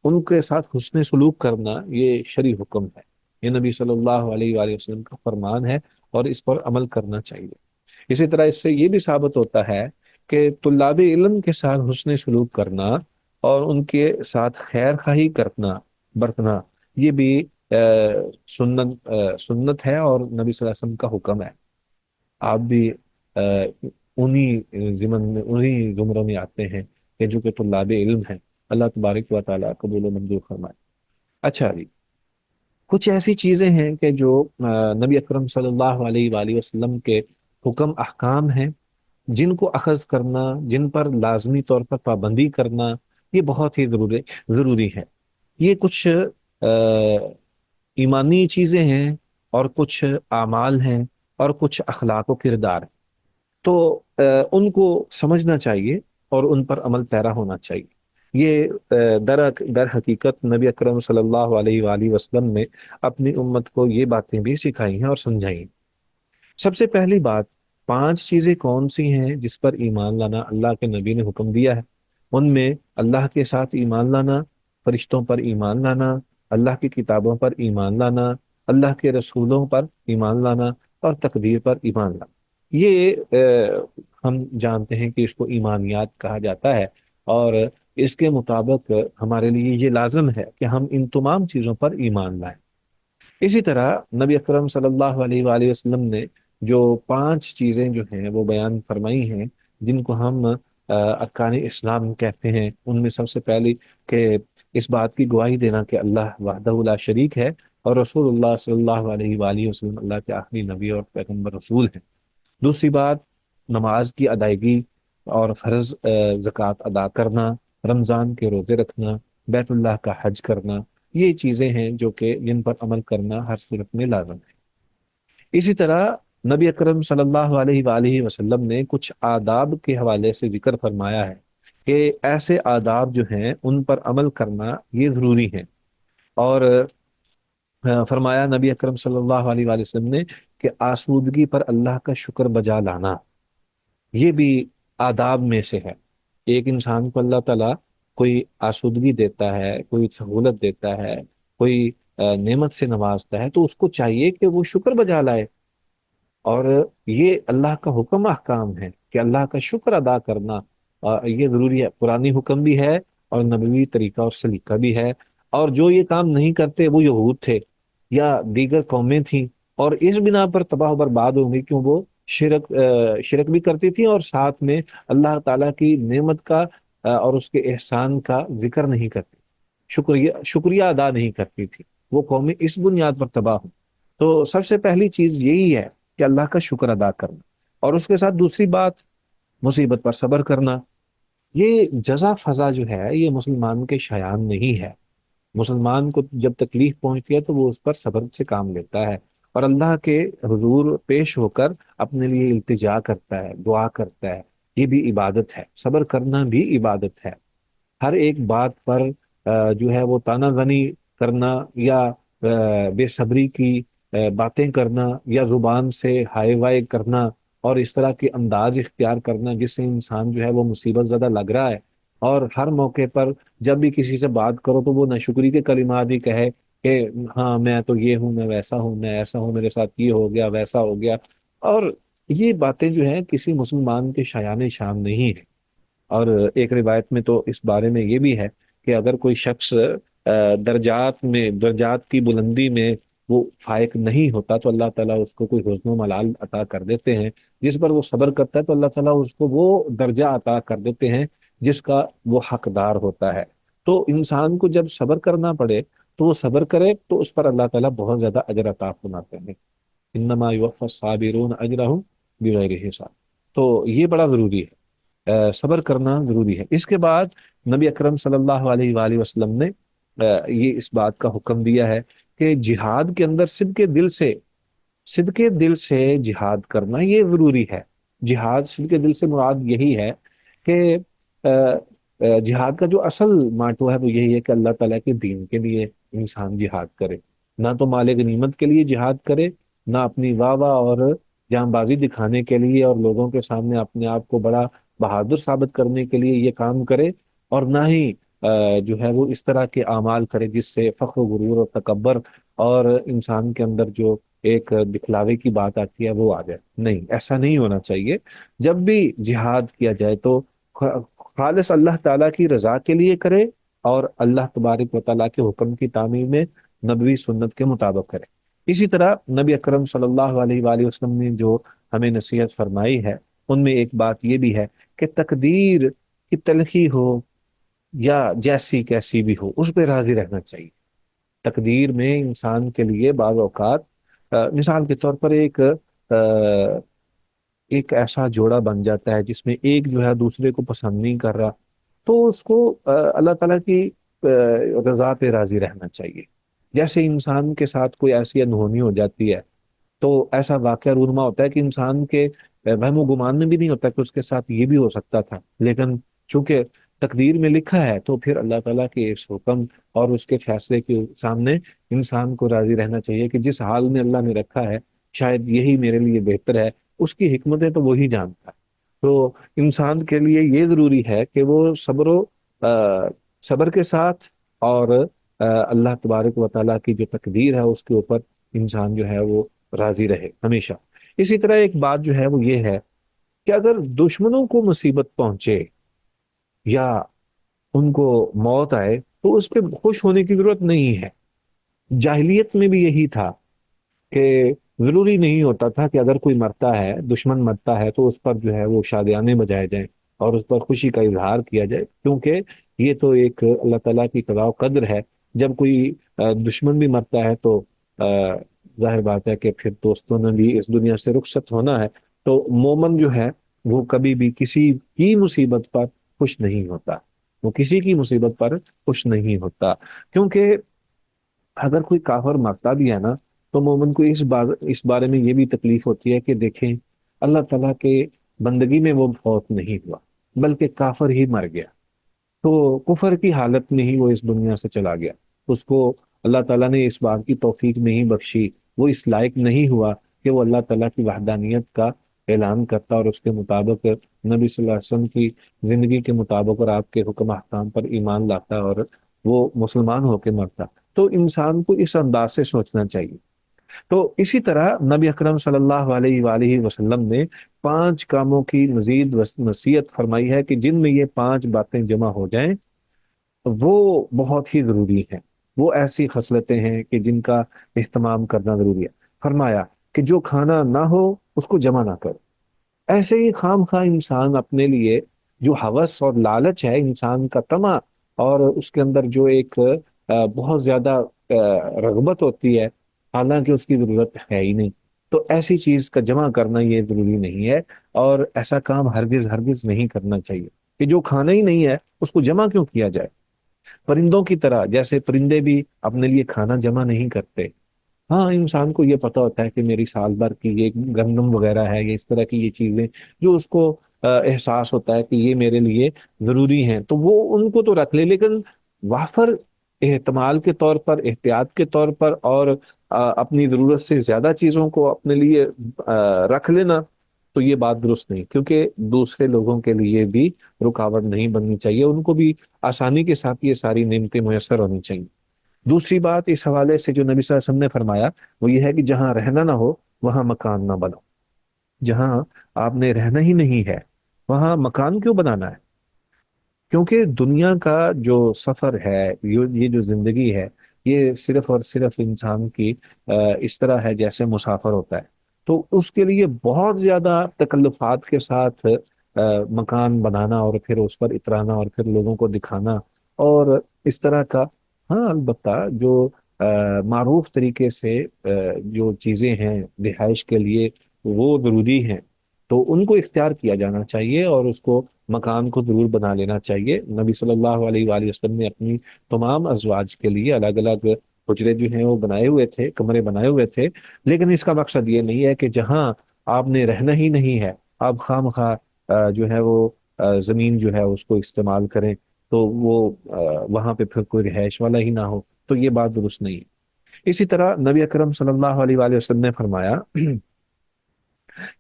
ان کے ساتھ حسن سلوک کرنا یہ شرعی حکم ہے، یہ نبی صلی اللہ علیہ وآلہ وسلم کا فرمان ہے اور اس پر عمل کرنا چاہیے۔ اسی طرح اس سے یہ بھی ثابت ہوتا ہے کہ طلاب علم کے ساتھ حسن سلوک کرنا اور ان کے ساتھ خیر خواہی کرنا برتنا یہ بھی سنت ہے اور نبی صلی اللہ علیہ وسلم کا حکم ہے۔ آپ بھی انہی زمروں میں آتے ہیں کہ جو کہ طلاب علم ہیں۔ اللہ تبارک و تعالیٰ قبول و منظور فرمائے۔ اچھا جی، کچھ ایسی چیزیں ہیں کہ جو نبی اکرم صلی اللہ علیہ وآلہ وسلم کے حکم احکام ہیں، جن کو اخذ کرنا، جن پر لازمی طور پر پابندی کرنا یہ بہت ہی ضروری ہے۔ یہ کچھ ایمانی چیزیں ہیں اور کچھ اعمال ہیں اور کچھ اخلاق و کردار ہیں، تو ان کو سمجھنا چاہیے اور ان پر عمل پیرا ہونا چاہیے۔ یہ در حقیقت نبی اکرم صلی اللہ علیہ وآلہ وسلم نے اپنی امت کو یہ باتیں بھی سکھائی ہیں اور سمجھائی ہیں۔ سب سے پہلی بات، 5 چیزیں کون سی ہیں جس پر ایمان لانا اللہ کے نبی نے حکم دیا ہے؟ ان میں اللہ کے ساتھ ایمان لانا، فرشتوں پر ایمان لانا، اللہ کی کتابوں پر ایمان لانا، اللہ کے رسولوں پر ایمان لانا اور تقدیر پر ایمان لانا۔ یہ ہم جانتے ہیں کہ اس کو ایمانیات کہا جاتا ہے، اور اس کے مطابق ہمارے لیے یہ لازم ہے کہ ہم ان تمام چیزوں پر ایمان لائیں۔ اسی طرح نبی اکرم صلی اللہ علیہ وآلہ وسلم نے جو 5 چیزیں جو ہیں وہ بیان فرمائی ہیں، جن کو ہم ارکان اسلام کہتے ہیں، ان میں سب سے پہلی کہ اس بات کی گواہی دینا کہ اللہ وحدہ لا شریک ہے اور رسول اللہ صلی اللہ علیہ وآلہ وسلم اللہ کے آخری نبی اور پیغمبر رسول ہیں۔ دوسری بات، نماز کی ادائیگی اور فرض زکوٰۃ ادا کرنا، رمضان کے روزے رکھنا، بیت اللہ کا حج کرنا، یہ چیزیں ہیں جو کہ جن پر عمل کرنا ہر صورت میں لازم ہے۔ اسی طرح نبی اکرم صلی اللہ علیہ وآلہ وسلم نے کچھ آداب کے حوالے سے ذکر فرمایا ہے کہ ایسے آداب جو ہیں ان پر عمل کرنا یہ ضروری ہے، اور فرمایا نبی اکرم صلی اللہ علیہ وآلہ وسلم نے کہ آسودگی پر اللہ کا شکر بجا لانا یہ بھی آداب میں سے ہے۔ ایک انسان کو اللہ تعالیٰ کوئی آسودگی دیتا ہے، کوئی سہولت دیتا ہے، کوئی نعمت سے نوازتا ہے، تو اس کو چاہیے کہ وہ شکر بجا لائے، اور یہ اللہ کا حکم احکام ہے کہ اللہ کا شکر ادا کرنا یہ ضروری ہے، قرآنی حکم بھی ہے اور نبوی طریقہ اور سلیقہ بھی ہے۔ اور جو یہ کام نہیں کرتے وہ یہود تھے یا دیگر قومیں تھیں، اور اس بنا پر تباہ و برباد ہوں گی، کیوں وہ شرک بھی کرتی تھی اور ساتھ میں اللہ تعالیٰ کی نعمت کا اور اس کے احسان کا ذکر نہیں کرتی، شکریہ ادا نہیں کرتی تھی۔ وہ قومیں اس بنیاد پر تباہ ہوں۔ تو سب سے پہلی چیز یہی ہے کہ اللہ کا شکر ادا کرنا، اور اس کے ساتھ دوسری بات مصیبت پر صبر کرنا۔ یہ جزا فضا جو ہے یہ مسلمان کے شایان نہیں ہے۔ مسلمان کو جب تکلیف پہنچتی ہے تو وہ اس پر صبر سے کام لیتا ہے، اور اللہ کے حضور پیش ہو کر اپنے لیے التجا کرتا ہے، دعا کرتا ہے۔ یہ بھی عبادت ہے، صبر کرنا بھی عبادت ہے۔ ہر ایک بات پر جو ہے وہ تانا زنی کرنا، یا بے صبری کی باتیں کرنا، یا زبان سے ہائے وائے کرنا، اور اس طرح کے انداز اختیار کرنا جس سے انسان جو ہے وہ مصیبت زدہ لگ رہا ہے، اور ہر موقع پر جب بھی کسی سے بات کرو تو وہ ناشکری کے کلمات ہی کہے کہ ہاں میں تو یہ ہوں، میں ویسا ہوں، میں ایسا ہوں، میرے ساتھ یہ ہو گیا، ویسا ہو گیا۔ اور یہ باتیں جو ہیں کسی مسلمان کے شایان شان نہیں ہے۔ اور ایک روایت میں تو اس بارے میں یہ بھی ہے کہ اگر کوئی شخص درجات کی بلندی میں وہ فائق نہیں ہوتا تو اللہ تعالیٰ اس کو کوئی حزن و ملال عطا کر دیتے ہیں۔ جس پر وہ صبر کرتا ہے تو اللہ تعالیٰ اس کو وہ درجہ عطا کر دیتے ہیں جس کا وہ حقدار ہوتا ہے۔ تو انسان کو جب صبر کرنا پڑے تو وہ صبر کرے، تو اس پر اللہ تعالیٰ بہت زیادہ اجر عطا فرماتے ہیں۔ انما یوفی الصابرون اجرہم بغیر حساب۔ تو یہ بڑا ضروری ہے، صبر کرنا ضروری ہے۔ اس کے بعد نبی اکرم صلی اللہ علیہ وآلہ وسلم نے یہ اس بات کا حکم دیا ہے کہ جہاد کے اندر صدق دل سے جہاد کرنا یہ ضروری ہے۔ جہاد صدق دل سے مراد یہی ہے کہ جہاد کا جو اصل ماٹو ہے وہ یہی ہے کہ اللہ تعالیٰ کے دین کے لیے انسان جہاد کرے، نہ تو مال غنیمت کے لیے جہاد کرے، نہ اپنی واہ واہ اور جان بازی دکھانے کے لیے اور لوگوں کے سامنے اپنے آپ کو بڑا بہادر ثابت کرنے کے لیے یہ کام کرے، اور نہ ہی جو ہے وہ اس طرح کے اعمال کرے جس سے فخر و غرور اور تکبر اور انسان کے اندر جو ایک دکھلاوے کی بات آتی ہے وہ آ جائے۔ نہیں، ایسا نہیں ہونا چاہیے۔ جب بھی جہاد کیا جائے تو خالص اللہ تعالیٰ کی رضا کے لیے کرے، اور اللہ تبارک و تعالیٰ کے حکم کی تعمیر میں نبوی سنت کے مطابق کرے۔ اسی طرح نبی اکرم صلی اللہ علیہ وآلہ وسلم نے جو ہمیں نصیحت فرمائی ہے ان میں ایک بات یہ بھی ہے کہ تقدیر کی تلخی ہو یا جیسی کیسی بھی ہو اس پہ راضی رہنا چاہیے۔ تقدیر میں انسان کے لیے بعض اوقات مثال کے طور پر ایک ایسا جوڑا بن جاتا ہے جس میں ایک جو ہے دوسرے کو پسند نہیں کر رہا، تو اس کو اللہ تعالیٰ کی رضا پہ راضی رہنا چاہیے۔ جیسے انسان کے ساتھ کوئی ایسی انہونی ہو جاتی ہے تو ایسا واقعہ رونما ہوتا ہے کہ انسان کے وہم و گمان میں بھی نہیں ہوتا کہ اس کے ساتھ یہ بھی ہو سکتا تھا، لیکن چونکہ تقدیر میں لکھا ہے تو پھر اللہ تعالیٰ کے اس حکم اور اس کے فیصلے کے سامنے انسان کو راضی رہنا چاہیے کہ جس حال میں اللہ نے رکھا ہے شاید یہی میرے لیے بہتر ہے، اس کی حکمتیں تو وہی جانتا ہے۔ تو انسان کے لیے یہ ضروری ہے کہ وہ صبر کے ساتھ اور اللہ تبارک و تعالیٰ کی جو تقدیر ہے اس کے اوپر انسان جو ہے وہ راضی رہے ہمیشہ۔ اسی طرح ایک بات جو ہے وہ یہ ہے کہ اگر دشمنوں کو مصیبت پہنچے یا ان کو موت آئے تو اس پہ خوش ہونے کی ضرورت نہیں ہے۔ جاہلیت میں بھی یہی تھا کہ ضروری نہیں ہوتا تھا کہ اگر کوئی مرتا ہے، دشمن مرتا ہے، تو اس پر جو ہے وہ شادیانے بجائے جائیں اور اس پر خوشی کا اظہار کیا جائے، کیونکہ یہ تو ایک اللہ تعالیٰ کی قضاء و قدر ہے۔ جب کوئی دشمن بھی مرتا ہے تو ظاہر بات ہے کہ پھر دوستوں نے بھی اس دنیا سے رخصت ہونا ہے، تو مومن جو ہے وہ کبھی بھی کسی کی مصیبت پر خوش نہیں ہوتا، وہ کسی کی مصیبت پر خوش نہیں ہوتا، کیونکہ اگر کوئی کافر مرتا بھی ہے نا تو مومن کو اس بارے میں یہ بھی تکلیف ہوتی ہے کہ دیکھیں اللہ تعالیٰ کے بندگی میں وہ فوت نہیں ہوا بلکہ کافر ہی مر گیا، تو کفر کی حالت میں ہی وہ اس دنیا سے چلا گیا، اس کو اللہ تعالیٰ نے اس بات کی توفیق نہیں بخشی، وہ اس لائق نہیں ہوا کہ وہ اللہ تعالیٰ کی وحدانیت کا اعلان کرتا اور اس کے مطابق نبی صلی اللہ علیہ وسلم کی زندگی کے مطابق اور آپ کے حکم احکام پر ایمان لاتا اور وہ مسلمان ہو کے مرتا۔ تو انسان کو اس انداز سے سوچنا چاہیے۔ تو اسی طرح نبی اکرم صلی اللہ علیہ وآلہ وسلم نے 5 کاموں کی مزید نصیحت فرمائی ہے کہ جن میں یہ 5 باتیں جمع ہو جائیں وہ بہت ہی ضروری ہیں، وہ ایسی خصلتیں ہیں کہ جن کا اہتمام کرنا ضروری ہے۔ فرمایا کہ جو کھانا نہ ہو اس کو جمع نہ کرو۔ ایسے ہی خام خواہ انسان اپنے لیے جو ہوس اور لالچ ہے، انسان کا طمع اور اس کے اندر جو ایک بہت زیادہ رغبت ہوتی ہے حالانکہ اس کی ضرورت ہے ہی نہیں، تو ایسی چیز کا جمع کرنا یہ ضروری نہیں ہے، اور ایسا کام ہرگز ہرگز نہیں کرنا چاہیے کہ جو کھانا ہی نہیں ہے اس کو جمع کیوں کیا جائے۔ پرندوں کی طرح، جیسے پرندے بھی اپنے لیے کھانا جمع نہیں کرتے، ہاں انسان کو یہ پتا ہوتا ہے کہ میری سال بھر کی یہ گندم وغیرہ ہے، یہ اس طرح کی یہ چیزیں جو اس کو احساس ہوتا ہے کہ یہ میرے لیے ضروری ہیں، تو وہ ان کو تو رکھ لے، لیکن وافر احتمال کے طور پر، احتیاط کے طور پر، اور اپنی ضرورت سے زیادہ چیزوں کو اپنے لیے رکھ لینا، تو یہ بات درست نہیں، کیونکہ دوسرے لوگوں کے لیے بھی رکاوٹ نہیں بننی چاہیے، ان کو بھی آسانی کے ساتھ یہ ساری نعمتیں میسر ہونی چاہیے۔ دوسری بات اس حوالے سے جو نبی صلی اللہ علیہ وسلم نے فرمایا وہ یہ ہے کہ جہاں رہنا نہ ہو وہاں مکان نہ بناؤ۔ جہاں آپ نے رہنا ہی نہیں ہے وہاں مکان کیوں بنانا ہے؟ کیونکہ دنیا کا جو سفر ہے، یہ جو زندگی ہے، یہ صرف اور صرف انسان کی اس طرح ہے جیسے مسافر ہوتا ہے، تو اس کے لیے بہت زیادہ تکلفات کے ساتھ مکان بنانا اور پھر اس پر اترانا اور پھر لوگوں کو دکھانا اور اس طرح کا۔ ہاں البتہ جو معروف طریقے سے جو چیزیں ہیں رہائش کے لیے وہ ضروری ہیں، تو ان کو اختیار کیا جانا چاہیے اور اس کو مکان کو ضرور بنا لینا چاہیے۔ نبی صلی اللہ علیہ وآلہ وسلم نے اپنی تمام ازواج کے لیے الگ الگ حجرے جو ہیں وہ بنائے ہوئے تھے، کمرے بنائے ہوئے تھے، لیکن اس کا مقصد یہ نہیں ہے کہ جہاں آپ نے رہنا ہی نہیں ہے آپ خواہ مخواہ جو ہے وہ زمین جو ہے اس کو استعمال کریں، تو وہ وہاں پہ پھر کوئی رہائش والا ہی نہ ہو، تو یہ بات درست نہیں ہے۔ اسی طرح نبی اکرم صلی اللہ علیہ وآلہ وسلم نے فرمایا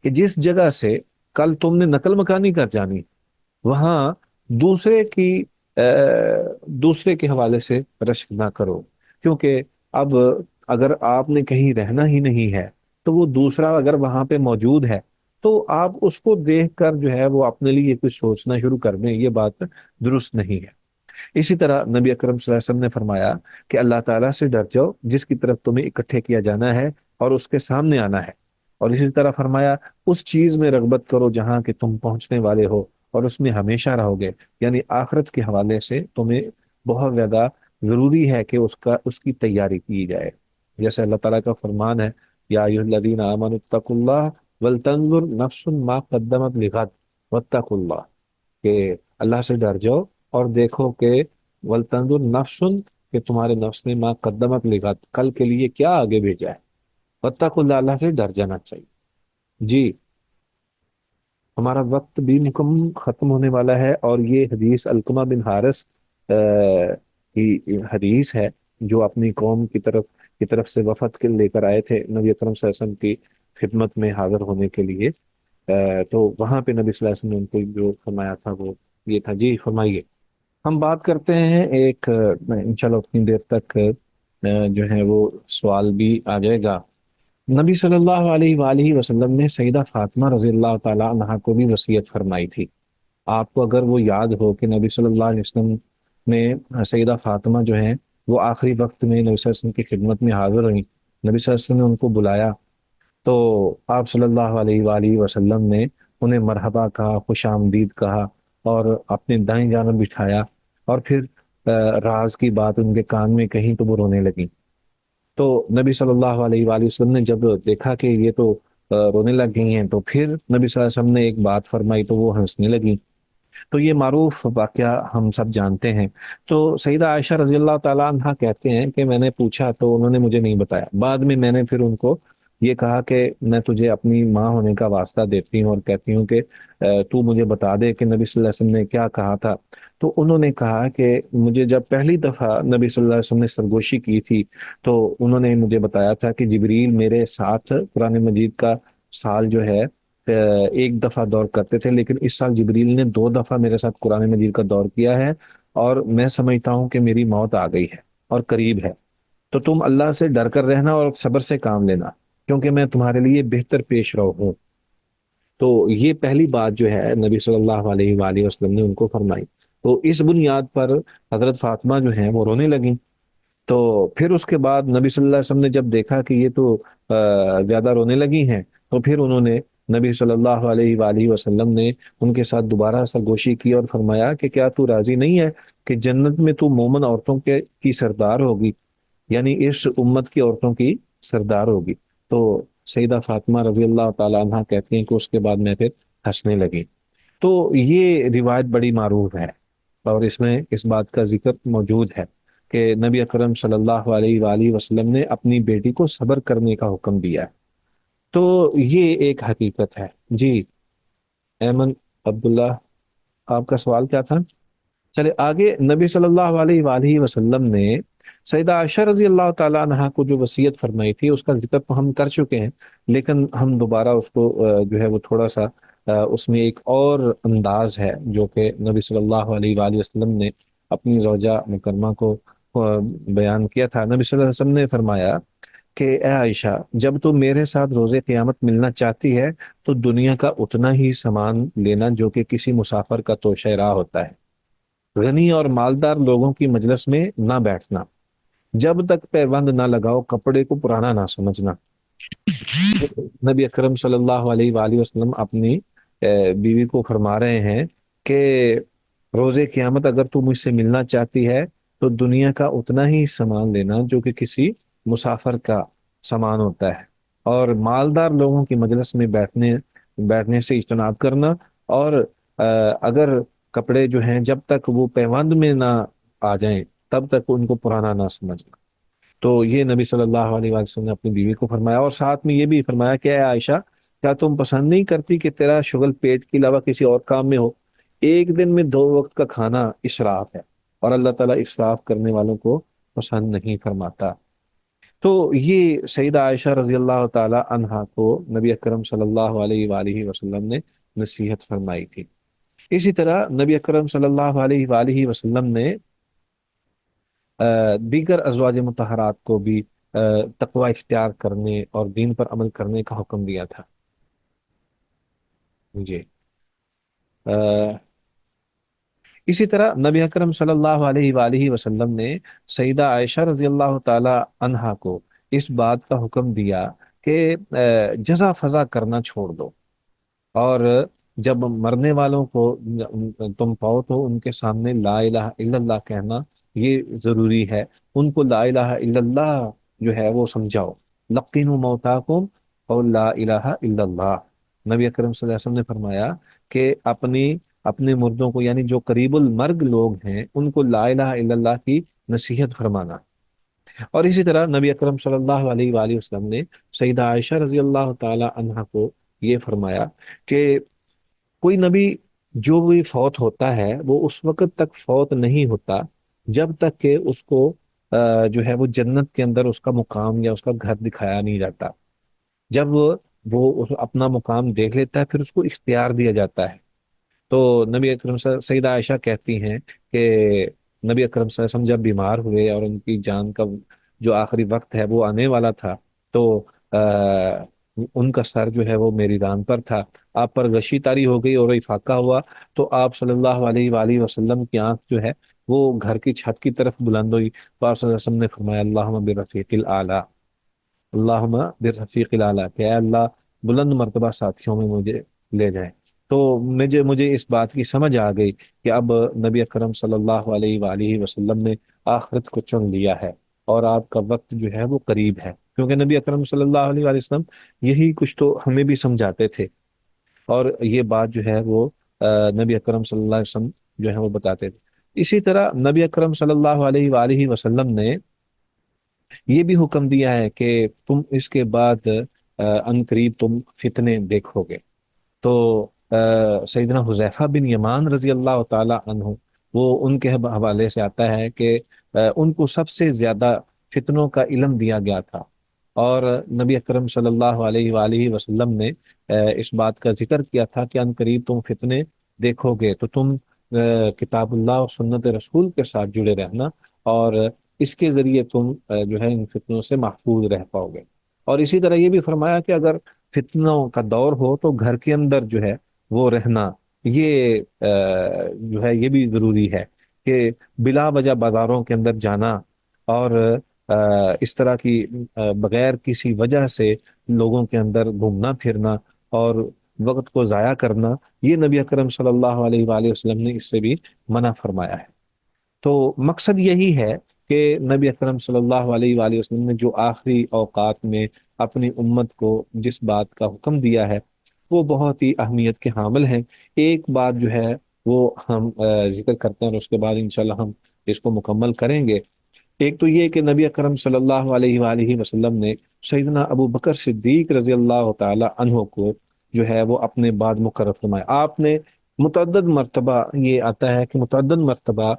کہ جس جگہ سے کل تم نے نقل مکانی کر جانی وہاں دوسرے کی دوسرے کے حوالے سے رشک نہ کرو، کیونکہ اب اگر آپ نے کہیں رہنا ہی نہیں ہے تو وہ دوسرا اگر وہاں پہ موجود ہے تو آپ اس کو دیکھ کر جو ہے وہ اپنے لیے کچھ سوچنا شروع کر دیں، یہ بات درست نہیں ہے۔ اسی طرح نبی اکرم صلی اللہ علیہ وسلم نے فرمایا کہ اللہ تعالیٰ سے ڈر جاؤ جس کی طرف تمہیں اکٹھے کیا جانا ہے اور اس کے سامنے آنا ہے، اور اسی طرح فرمایا اس چیز میں رغبت کرو جہاں کہ تم پہنچنے والے ہو اور اس میں ہمیشہ رہو گے، یعنی آخرت کے حوالے سے تمہیں بہت زیادہ ضروری ہے کہ اس کی تیاری کی جائے، جیسے اللہ تعالیٰ کا فرمان ہے یا ایھا الذین آمنوا اتقوا اللہ ولتنظر نفس ما قدمت لغد واتقوا اللہ، کہ اللہ سے ڈر جاؤ اور دیکھو کہ ولتنظر نفس، کہ تمہارے نفس نے ما قدمت لغد، کل کے لیے کیا آگے بھیجا ہے، واتقوا اللہ، اللہ سے ڈر جانا چاہیے۔ جی ہمارا وقت بھی مکمل ختم ہونے والا ہے، اور یہ حدیث علقمہ بن حارث کی حدیث ہے جو اپنی قوم کی طرف سے وفد کے لے کر آئے تھے نبی اکرم صلی اللہ علیہ وسلم کی خدمت میں حاضر ہونے کے لیے، تو وہاں پہ نبی صلی اللہ علیہ وسلم نے ان کو جو فرمایا تھا وہ یہ تھا۔ جی فرمائیے۔ ہم بات کرتے ہیں ایک انشاءاللہ اتنی دیر تک جو ہے وہ سوال بھی آ جائے گا۔ نبی صلی اللہ علیہ وآلہ وسلم نے سیدہ فاطمہ رضی اللہ تعالیٰ عنہا کو بھی وصیت فرمائی تھی۔ آپ کو اگر وہ یاد ہو کہ نبی صلی اللہ علیہ وسلم نے سیدہ فاطمہ جو ہیں وہ آخری وقت میں نبی صلی اللہ علیہ وسلم کی خدمت میں حاضر ہوئیں، نبی صلی اللہ علیہ وسلم نے ان کو بلایا تو آپ صلی اللہ علیہ وآلہ وسلم نے انہیں مرحبا کہا، خوش آمدید کہا اور اپنے دائیں جانب بٹھایا، اور پھر راز کی بات ان کے کان میں کہیں تو وہ رونے لگیں۔ تو نبی صلی اللہ علیہ وآلہ وسلم نے جب دیکھا کہ یہ تو رونے لگ گئی ہیں، تو پھر نبی صلی اللہ علیہ وسلم نے ایک بات فرمائی تو وہ ہنسنے لگی۔ تو یہ معروف واقعہ ہم سب جانتے ہیں۔ تو سیدہ عائشہ رضی اللہ تعالیٰ عنہا کہتے ہیں کہ میں نے پوچھا تو انہوں نے مجھے نہیں بتایا، بعد میں نے پھر ان کو یہ کہا کہ میں تجھے اپنی ماں ہونے کا واسطہ دیتی ہوں اور کہتی ہوں کہ تو مجھے بتا دے کہ نبی صلی اللہ علیہ وسلم نے کیا کہا تھا۔ تو انہوں نے کہا کہ مجھے جب پہلی دفعہ نبی صلی اللہ علیہ وسلم نے سرگوشی کی تھی تو انہوں نے مجھے بتایا تھا کہ جبریل میرے ساتھ قرآن مجید کا سال جو ہے ایک دفعہ دور کرتے تھے، لیکن اس سال جبریل نے 2 دفعہ میرے ساتھ قرآن مجید کا دور کیا ہے، اور میں سمجھتا ہوں کہ میری موت آ گئی ہے اور قریب ہے، تو تم اللہ سے ڈر کر رہنا اور صبر سے کام لینا، کیونکہ میں تمہارے لیے بہتر پیش رو ہوں۔ تو یہ پہلی بات جو ہے نبی صلی اللہ علیہ وآلہ وسلم نے ان کو فرمائی، تو اس بنیاد پر حضرت فاطمہ جو ہیں وہ رونے لگیں۔ تو پھر اس کے بعد نبی صلی اللہ علیہ وسلم نے جب دیکھا کہ یہ تو زیادہ رونے لگی ہیں، تو پھر انہوں نے نبی صلی اللہ علیہ وآلہ وسلم نے ان کے ساتھ دوبارہ سرگوشی کی اور فرمایا کہ کیا تو راضی نہیں ہے کہ جنت میں تو مومن عورتوں کی سردار ہوگی؟ یعنی اس امت کی عورتوں کی سردار ہوگی۔ تو سیدہ فاطمہ رضی اللہ تعالیٰ عنہ کہتی ہیں کہ اس کے بعد میں پھر ہنسنے لگی۔ تو یہ روایت بڑی معروف ہے، اور اس میں اس بات کا ذکر موجود ہے کہ نبی اکرم صلی اللہ علیہ وآلہ وسلم نے اپنی بیٹی کو صبر کرنے کا حکم دیا ہے۔ تو یہ ایک حقیقت ہے۔ جی ایمن عبداللہ، آپ کا سوال کیا تھا؟ چلے آگے، نبی صلی اللہ علیہ وآلہ وسلم نے سیدہ عائشہ رضی اللہ تعالیٰ عنہا کو جو وصیت فرمائی تھی اس کا ذکر تو ہم کر چکے ہیں، لیکن ہم دوبارہ اس کو جو ہے وہ تھوڑا سا اس میں ایک اور انداز ہے جو کہ نبی صلی اللہ علیہ وآلہ وسلم نے اپنی زوجہ مکرمہ کو بیان کیا تھا۔ نبی صلی اللہ علیہ وسلم نے فرمایا کہ اے عائشہ، جب تو میرے ساتھ روز قیامت ملنا چاہتی ہے تو دنیا کا اتنا ہی سامان لینا جو کہ کسی مسافر کا توشہ راہ ہوتا ہے۔ غنی اور مالدار لوگوں کی مجلس میں نہ بیٹھنا، جب تک پیوند نہ لگاؤ کپڑے کو پرانا نہ سمجھنا۔ نبی اکرم صلی اللہ علیہ وآلہ وسلم اپنی بیوی کو فرما رہے ہیں کہ روز قیامت اگر تو مجھ سے ملنا چاہتی ہے تو دنیا کا اتنا ہی سامان لینا جو کہ کسی مسافر کا سامان ہوتا ہے، اور مالدار لوگوں کی مجلس میں بیٹھنے سے اجتناب کرنا، اور اگر کپڑے جو ہیں جب تک وہ پیوند میں نہ آ جائیں تب تک ان کو پرانا نہ سمجھنا۔ تو یہ نبی صلی اللہ علیہ وسلم نے اپنی بیوی کو فرمایا، اور ساتھ میں یہ بھی فرمایا کہ اے عائشہ، کیا تم پسند نہیں کرتی کہ تیرا شغل پیٹ کے علاوہ کسی اور کام میں ہو؟ ایک دن میں 2 وقت کا کھانا اسراف ہے، اور اللہ تعالیٰ اسراف کرنے والوں کو پسند نہیں فرماتا۔ تو یہ سیدہ عائشہ رضی اللہ تعالی عنہا کو نبی اکرم صلی اللہ علیہ وآلہ وسلم نے نصیحت فرمائی تھی۔ اسی طرح نبی اکرم صلی اللہ علیہ وآلہ وسلم نے دیگر ازواج مطہرات کو بھی تقوی اختیار کرنے اور دین پر عمل کرنے کا حکم دیا تھا۔ جی اسی طرح نبی اکرم صلی اللہ علیہ وآلہ وسلم نے سیدہ عائشہ رضی اللہ تعالی عنہا کو اس بات کا حکم دیا کہ جزا فضا کرنا چھوڑ دو، اور جب مرنے والوں کو تم پاؤ تو ان کے سامنے لا الہ الا اللہ کہنا یہ ضروری ہے۔ ان کو لا الہ الا اللہ جو ہے وہ سمجھاؤ، لقینوا موتاکم اور لا الہ الا اللہ۔ نبی اکرم صلی اللہ علیہ وسلم نے فرمایا کہ اپنے مردوں کو، یعنی جو قریب المرگ لوگ ہیں، ان کو لا الہ الا اللہ کی نصیحت فرمانا۔ اور اسی طرح نبی اکرم صلی اللہ علیہ وآلہ وسلم نے سیدہ عائشہ رضی اللہ تعالی عنہا کو یہ فرمایا کہ کوئی نبی جو بھی فوت ہوتا ہے وہ اس وقت تک فوت نہیں ہوتا جب تک کہ اس کو جو ہے وہ جنت کے اندر اس کا مقام یا اس کا گھر دکھایا نہیں جاتا۔ جب وہ اپنا مقام دیکھ لیتا ہے پھر اس کو اختیار دیا جاتا ہے۔ تو نبی اکرم سیدہ عائشہ کہتی ہیں کہ نبی اکرم صلی اللہ علیہ وسلم جب بیمار ہوئے اور ان کی جان کا جو آخری وقت ہے وہ آنے والا تھا، تو ان کا سر جو ہے وہ میری دان پر تھا، آپ پر غشی طاری ہو گئی اور افاقہ ہوا، تو آپ صلی اللہ علیہ وآلہ وسلم کی آنکھ جو ہے وہ گھر کی چھت کی طرف بلند ہوئی، تو آپ صلی اللہ علیہ وسلم نے فرمایا اللہم برفیق الاعلیٰ، اللہم برفیق الاعلیٰ، کہ اے اللہ بلند مرتبہ ساتھیوں میں مجھے لے جائیں۔ تو مجھے اس بات کی سمجھ آ گئی کہ اب نبی اکرم صلی اللہ علیہ وآلہ وسلم نے آخرت کو چن لیا ہے، اور آپ کا وقت جو ہے وہ قریب ہے، کیونکہ نبی اکرم صلی اللہ علیہ وآلہ وسلم یہی کچھ تو ہمیں بھی سمجھاتے تھے، اور یہ بات جو ہے وہ نبی اکرم صلی اللہ علیہ وسلم جو ہے وہ بتاتے تھے۔ اسی طرح نبی اکرم صلی اللہ علیہ وآلہ وسلم نے یہ بھی حکم دیا ہے کہ تم اس کے بعد ان قریب تم فتنے دیکھو گے۔ تو سیدنا حذیفہ بن یمان رضی اللہ تعالی عنہ، وہ ان کے حوالے سے آتا ہے کہ ان کو سب سے زیادہ فتنوں کا علم دیا گیا تھا، اور نبی اکرم صلی اللہ علیہ وآلہ وسلم نے اس بات کا ذکر کیا تھا کہ ان قریب تم فتنے دیکھو گے تو تم کتاب اللہ اور سنت رسول کے ساتھ جڑے رہنا، اور اس کے ذریعے تم جو ہے ان فتنوں سے محفوظ رہ پاؤ گے۔ اور اسی طرح یہ بھی فرمایا کہ اگر فتنوں کا دور ہو تو گھر کے اندر جو ہے وہ رہنا، یہ جو ہے یہ بھی ضروری ہے کہ بلا وجہ بازاروں کے اندر جانا اور اس طرح کی بغیر کسی وجہ سے لوگوں کے اندر گھومنا پھرنا اور وقت کو ضائع کرنا، یہ نبی اکرم صلی اللہ علیہ وآلہ وسلم نے اس سے بھی منع فرمایا ہے۔ تو مقصد یہی ہے کہ نبی اکرم صلی اللہ علیہ وآلہ وسلم نے جو آخری اوقات میں اپنی امت کو جس بات کا حکم دیا ہے وہ بہت ہی اہمیت کے حامل ہیں۔ ایک بات جو ہے وہ ہم ذکر کرتے ہیں اور اس کے بعد انشاءاللہ ہم اس کو مکمل کریں گے۔ ایک تو یہ کہ نبی اکرم صلی اللہ علیہ وآلہ وسلم نے سیدنا ابو بکر صدیق رضی اللہ تعالی عنہ کو جو ہے وہ اپنے بعد مقرر فرمایا۔ آپ نے متعدد مرتبہ، یہ آتا ہے کہ متعدد مرتبہ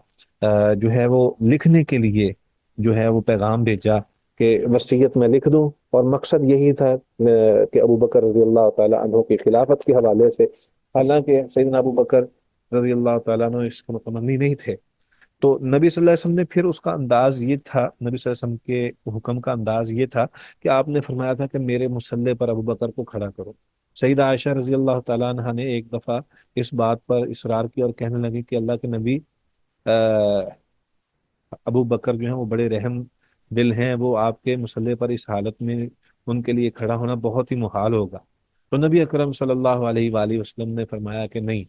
جو ہے وہ لکھنے کے لیے جو ہے وہ پیغام بھیجا کہ وصیت میں لکھ دوں، اور مقصد یہی تھا کہ ابو بکر رضی اللہ تعالی عنہ کی خلافت کے حوالے سے، حالانکہ سیدنا ابو بکر رضی اللہ تعالیٰ عنہ اس کا متمنی نہیں تھے۔ تو نبی صلی اللہ علیہ وسلم نے پھر اس کا انداز یہ تھا، نبی صلی اللہ علیہ وسلم کے حکم کا انداز یہ تھا کہ آپ نے فرمایا تھا کہ میرے مصلے پر ابو بکر کو کھڑا کرو۔ سیدہ عائشہ رضی اللہ تعالیٰ عنہ نے ایک دفعہ اس بات پر اصرار کیا اور کہنے لگی کہ اللہ کے نبی، ابو بکر جو ہیں وہ بڑے رحم دل ہیں، وہ آپ کے مصلے پر اس حالت میں ان کے لیے کھڑا ہونا بہت ہی محال ہوگا۔ تو نبی اکرم صلی اللہ علیہ وآلہ وسلم نے فرمایا کہ نہیں،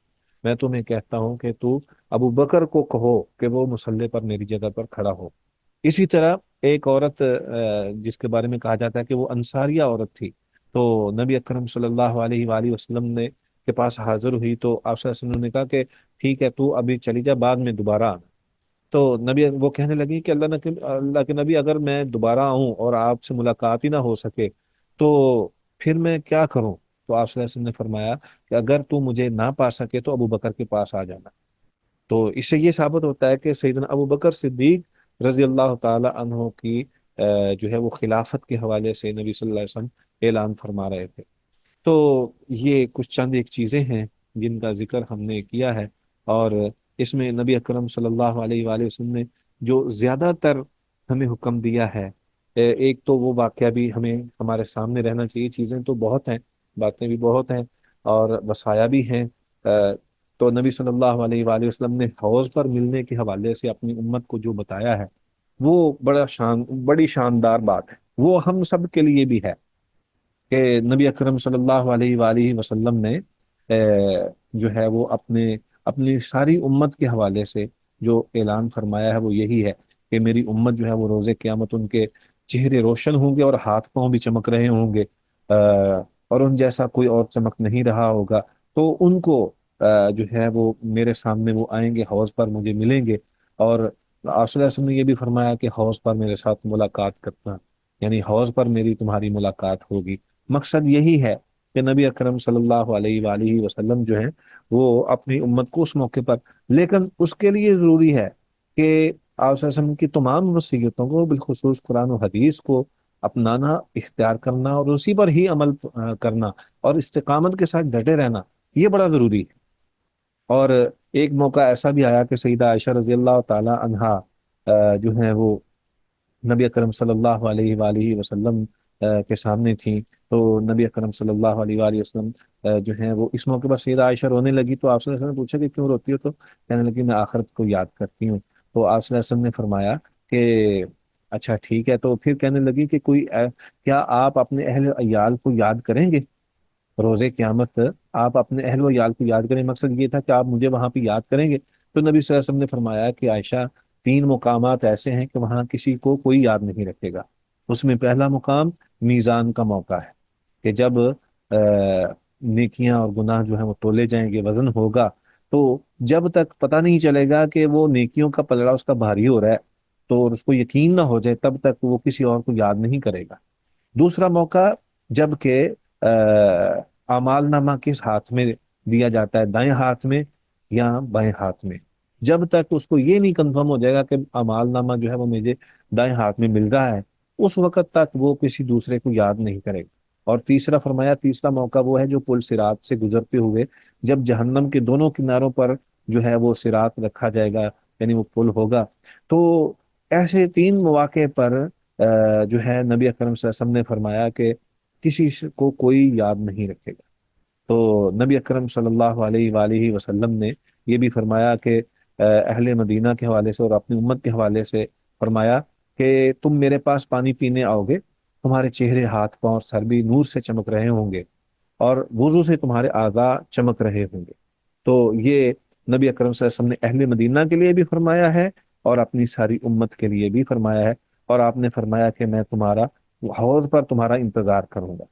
میں تمہیں کہتا ہوں کہ تو ابو بکر کو کہو کہ وہ مصلے پر میری جگہ پر کھڑا ہو۔ اسی طرح ایک عورت جس کے بارے میں کہا جاتا ہے کہ وہ انصاریہ عورت تھی، تو نبی اکرم صلی اللہ علیہ وآلہ وسلم نے کے پاس حاضر ہوئی تو آپ صلی اللہ علیہ وسلم نے کہا کہ ٹھیک ہے، تو ابھی چلی جا، بعد میں دوبارہ آنا۔ تو نبی وہ کہنے لگی کہ اللہ کے نبی، اگر میں دوبارہ آؤں اور آپ سے ملاقات ہی نہ ہو سکے تو پھر میں کیا کروں؟ تو آپ صلی اللہ علیہ وسلم نے فرمایا کہ اگر تو مجھے نہ پا سکے تو ابو بکر کے پاس آ جانا۔ تو اس سے یہ ثابت ہوتا ہے کہ سیدنا ابو بکر صدیق رضی اللہ تعالی عنہ کی جو ہے وہ خلافت کے حوالے سے نبی صلی اللہ علیہ وسلم اعلان فرما رہے تھے۔ تو یہ کچھ چند ایک چیزیں ہیں جن کا ذکر ہم نے کیا ہے، اور اس میں نبی اکرم صلی اللہ علیہ وآلہ وسلم نے جو زیادہ تر ہمیں حکم دیا ہے، ایک تو وہ واقعہ بھی ہمیں ہمارے سامنے رہنا چاہیے، چیزیں تو بہت ہیں، باتیں بھی بہت ہیں اور وصایا بھی ہیں۔ تو نبی صلی اللہ علیہ وآلہ وسلم نے حوض پر ملنے کے حوالے سے اپنی امت کو جو بتایا ہے وہ بڑی شاندار بات ہے، وہ ہم سب کے لیے بھی ہے کہ نبی اکرم صلی اللہ علیہ وآلہ وسلم نے جو ہے وہ اپنی ساری امت کے حوالے سے جو اعلان فرمایا ہے وہ یہی ہے کہ میری امت جو ہے وہ روز قیامت ان کے چہرے روشن ہوں گے اور ہاتھ پاؤں بھی چمک رہے ہوں گے، اور ان جیسا کوئی اور چمک نہیں رہا ہوگا۔ تو ان کو جو ہے وہ میرے سامنے وہ آئیں گے، حوض پر مجھے ملیں گے، اور آپ صلی اللہ علیہ وسلم نے یہ بھی فرمایا کہ حوض پر میرے ساتھ ملاقات کرنا، یعنی حوض پر میری تمہاری ملاقات ہوگی۔ مقصد یہی ہے کہ نبی اکرم صلی اللہ علیہ وآلہ وسلم جو ہیں وہ اپنی امت کو اس موقع پر، لیکن اس کے لیے ضروری ہے کہ آپ صلی اللہ علیہ وسلم کی تمام وصیتوں کو، بالخصوص قرآن و حدیث کو اپنانا، اختیار کرنا اور اسی پر ہی عمل کرنا اور استقامت کے ساتھ ڈٹے رہنا، یہ بڑا ضروری ہے۔ اور ایک موقع ایسا بھی آیا کہ سیدہ عائشہ رضی اللہ تعالی عنہا جو ہیں وہ نبی اکرم صلی اللہ علیہ وآلہ وسلم کے سامنے تھیں، تو نبی اکرم صلی اللہ علیہ وآلہ وسلم جو ہیں وہ اس موقع پر سیدہ عائشہ رونے لگی، تو آپ صلی اللہ علیہ وسلم نے پوچھا کہ کیوں روتی ہو؟ تو کہنے لگی میں آخرت کو یاد کرتی ہوں۔ تو آپ صلی اللہ علیہ وسلم نے فرمایا کہ اچھا ٹھیک ہے، تو پھر کہنے لگی کہ کیا آپ اپنے اہل عیال کو یاد کریں گے روز قیامت؟ آپ اپنے اہل و عیال کو یاد کریں، مقصد یہ تھا کہ آپ مجھے وہاں پہ یاد کریں گے؟ تو نبی صلی اللہ علیہ وسلم نے فرمایا کہ عائشہ، 3 مقامات ایسے ہیں کہ وہاں کسی کو کوئی یاد نہیں رکھے گا۔ اس میں پہلا مقام میزان کا موقع ہے کہ جب نیکیاں اور گناہ جو ہیں وہ تولے جائیں گے، وزن ہوگا، تو جب تک پتہ نہیں چلے گا کہ وہ نیکیوں کا پلڑا اس کا بھاری ہو رہا ہے تو اور اس کو یقین نہ ہو جائے، تب تک وہ کسی اور کو یاد نہیں کرے گا۔ دوسرا موقع جب کہ اعمال نامہ کس ہاتھ میں دیا جاتا ہے، دائیں ہاتھ میں یا بائیں ہاتھ میں، جب تک اس کو یہ نہیں کنفرم ہو جائے گا کہ اعمال نامہ جو ہے وہ مجھے دائیں ہاتھ میں مل رہا ہے، اس وقت تک وہ کسی دوسرے کو یاد نہیں کرے گا۔ اور تیسرا فرمایا، تیسرا موقع وہ ہے جو پل صراط سے گزرتے ہوئے جب جہنم کے دونوں کناروں پر جو ہے وہ صراط رکھا جائے گا، یعنی وہ پل ہوگا، تو ایسے 3 مواقع پر جو ہے نبی اکرم صلی اللہ علیہ وسلم نے فرمایا کہ کسی کو کوئی یاد نہیں رکھے گا۔ تو نبی اکرم صلی اللہ علیہ وآلہ وسلم نے یہ بھی فرمایا کہ اہل مدینہ کے حوالے سے اور اپنی امت کے حوالے سے فرمایا کہ تم میرے پاس پانی پینے آؤ گے، تمہارے چہرے، ہاتھ پاؤں اور سر بھی نور سے چمک رہے ہوں گے اور وضو سے تمہارے اعضاء چمک رہے ہوں گے۔ تو یہ نبی اکرم صلی اللہ علیہ وسلم نے اہل مدینہ کے لیے بھی فرمایا ہے اور اپنی ساری امت کے لیے بھی فرمایا ہے، اور آپ نے فرمایا کہ میں تمہارا حوض پر تمہارا انتظار کروں گا۔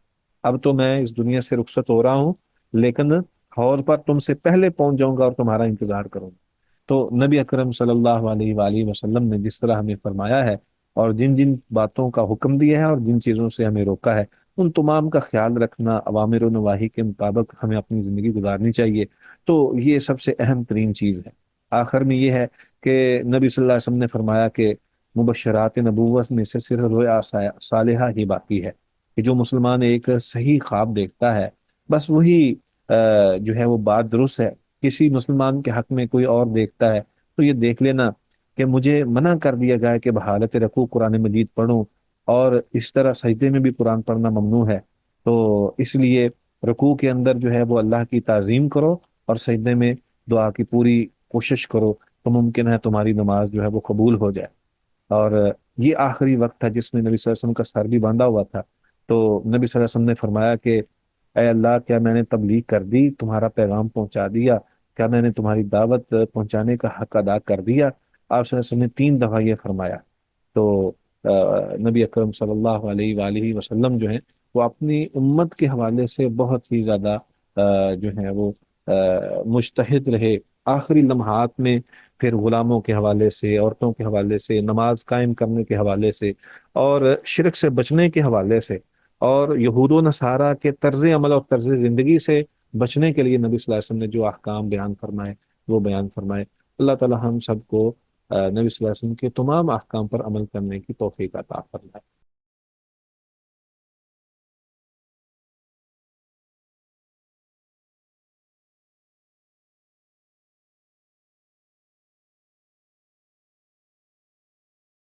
اب تو میں اس دنیا سے رخصت ہو رہا ہوں، لیکن حوض پر تم سے پہلے پہنچ جاؤں گا اور تمہارا انتظار کروں گا۔ تو نبی اکرم صلی اللہ علیہ وآلہ وسلم نے جس طرح ہمیں فرمایا ہے اور جن جن باتوں کا حکم دیا ہے اور جن چیزوں سے ہمیں روکا ہے، ان تمام کا خیال رکھنا، اوامر و نواہی کے مطابق ہمیں اپنی زندگی گزارنی چاہیے۔ تو یہ سب سے اہم ترین چیز ہے۔ آخر میں یہ ہے کہ نبی صلی اللہ علیہ وسلم نے فرمایا کہ مبشرات نبوت میں سے صرف رؤیا صالحہ ہی باقی ہے، کہ جو مسلمان ایک صحیح خواب دیکھتا ہے، بس وہی جو ہے وہ بات درست ہے۔ کسی مسلمان کے حق میں کوئی اور دیکھتا ہے تو یہ دیکھ لینا کہ مجھے منع کر دیا گیا کہ بحالت رکوع قرآن مجید پڑھوں، اور اس طرح سجدے میں بھی قرآن پڑھنا ممنوع ہے، تو اس لیے رکوع کے اندر جو ہے وہ اللہ کی تعظیم کرو اور سجدے میں دعا کی پوری کوشش کرو، تو ممکن ہے تمہاری نماز جو ہے وہ قبول ہو جائے۔ اور یہ آخری وقت تھا جس میں نبی صلی اللہ علیہ وسلم کا سر بھی باندھا ہوا تھا، تو نبی صلی اللہ علیہ وسلم نے فرمایا کہ اے اللہ، کیا میں نے تبلیغ کر دی، تمہارا پیغام پہنچا دیا؟ کیا میں نے تمہاری دعوت پہنچانے کا حق ادا کر دیا؟ آپ صلی اللہ علیہ وسلم نے 3 دفعہ یہ فرمایا۔ تو نبی اکرم صلی اللہ علیہ وآلہ وسلم جو ہیں وہ اپنی امت کے حوالے سے بہت ہی زیادہ جو ہے وہ مجتہد رہے۔ آخری لمحات میں پھر غلاموں کے حوالے سے، عورتوں کے حوالے سے، نماز قائم کرنے کے حوالے سے، اور شرک سے بچنے کے حوالے سے، اور یہود و نصارہ کے طرز عمل اور طرز زندگی سے بچنے کے لیے نبی صلی اللہ علیہ وسلم نے جو احکام بیان فرمائے وہ بیان فرمائے۔ اللہ تعالی ہم سب کو نبی صلی اللہ علیہ وسلم کے تمام احکام پر عمل کرنے کی توفیق عطا فرمائے۔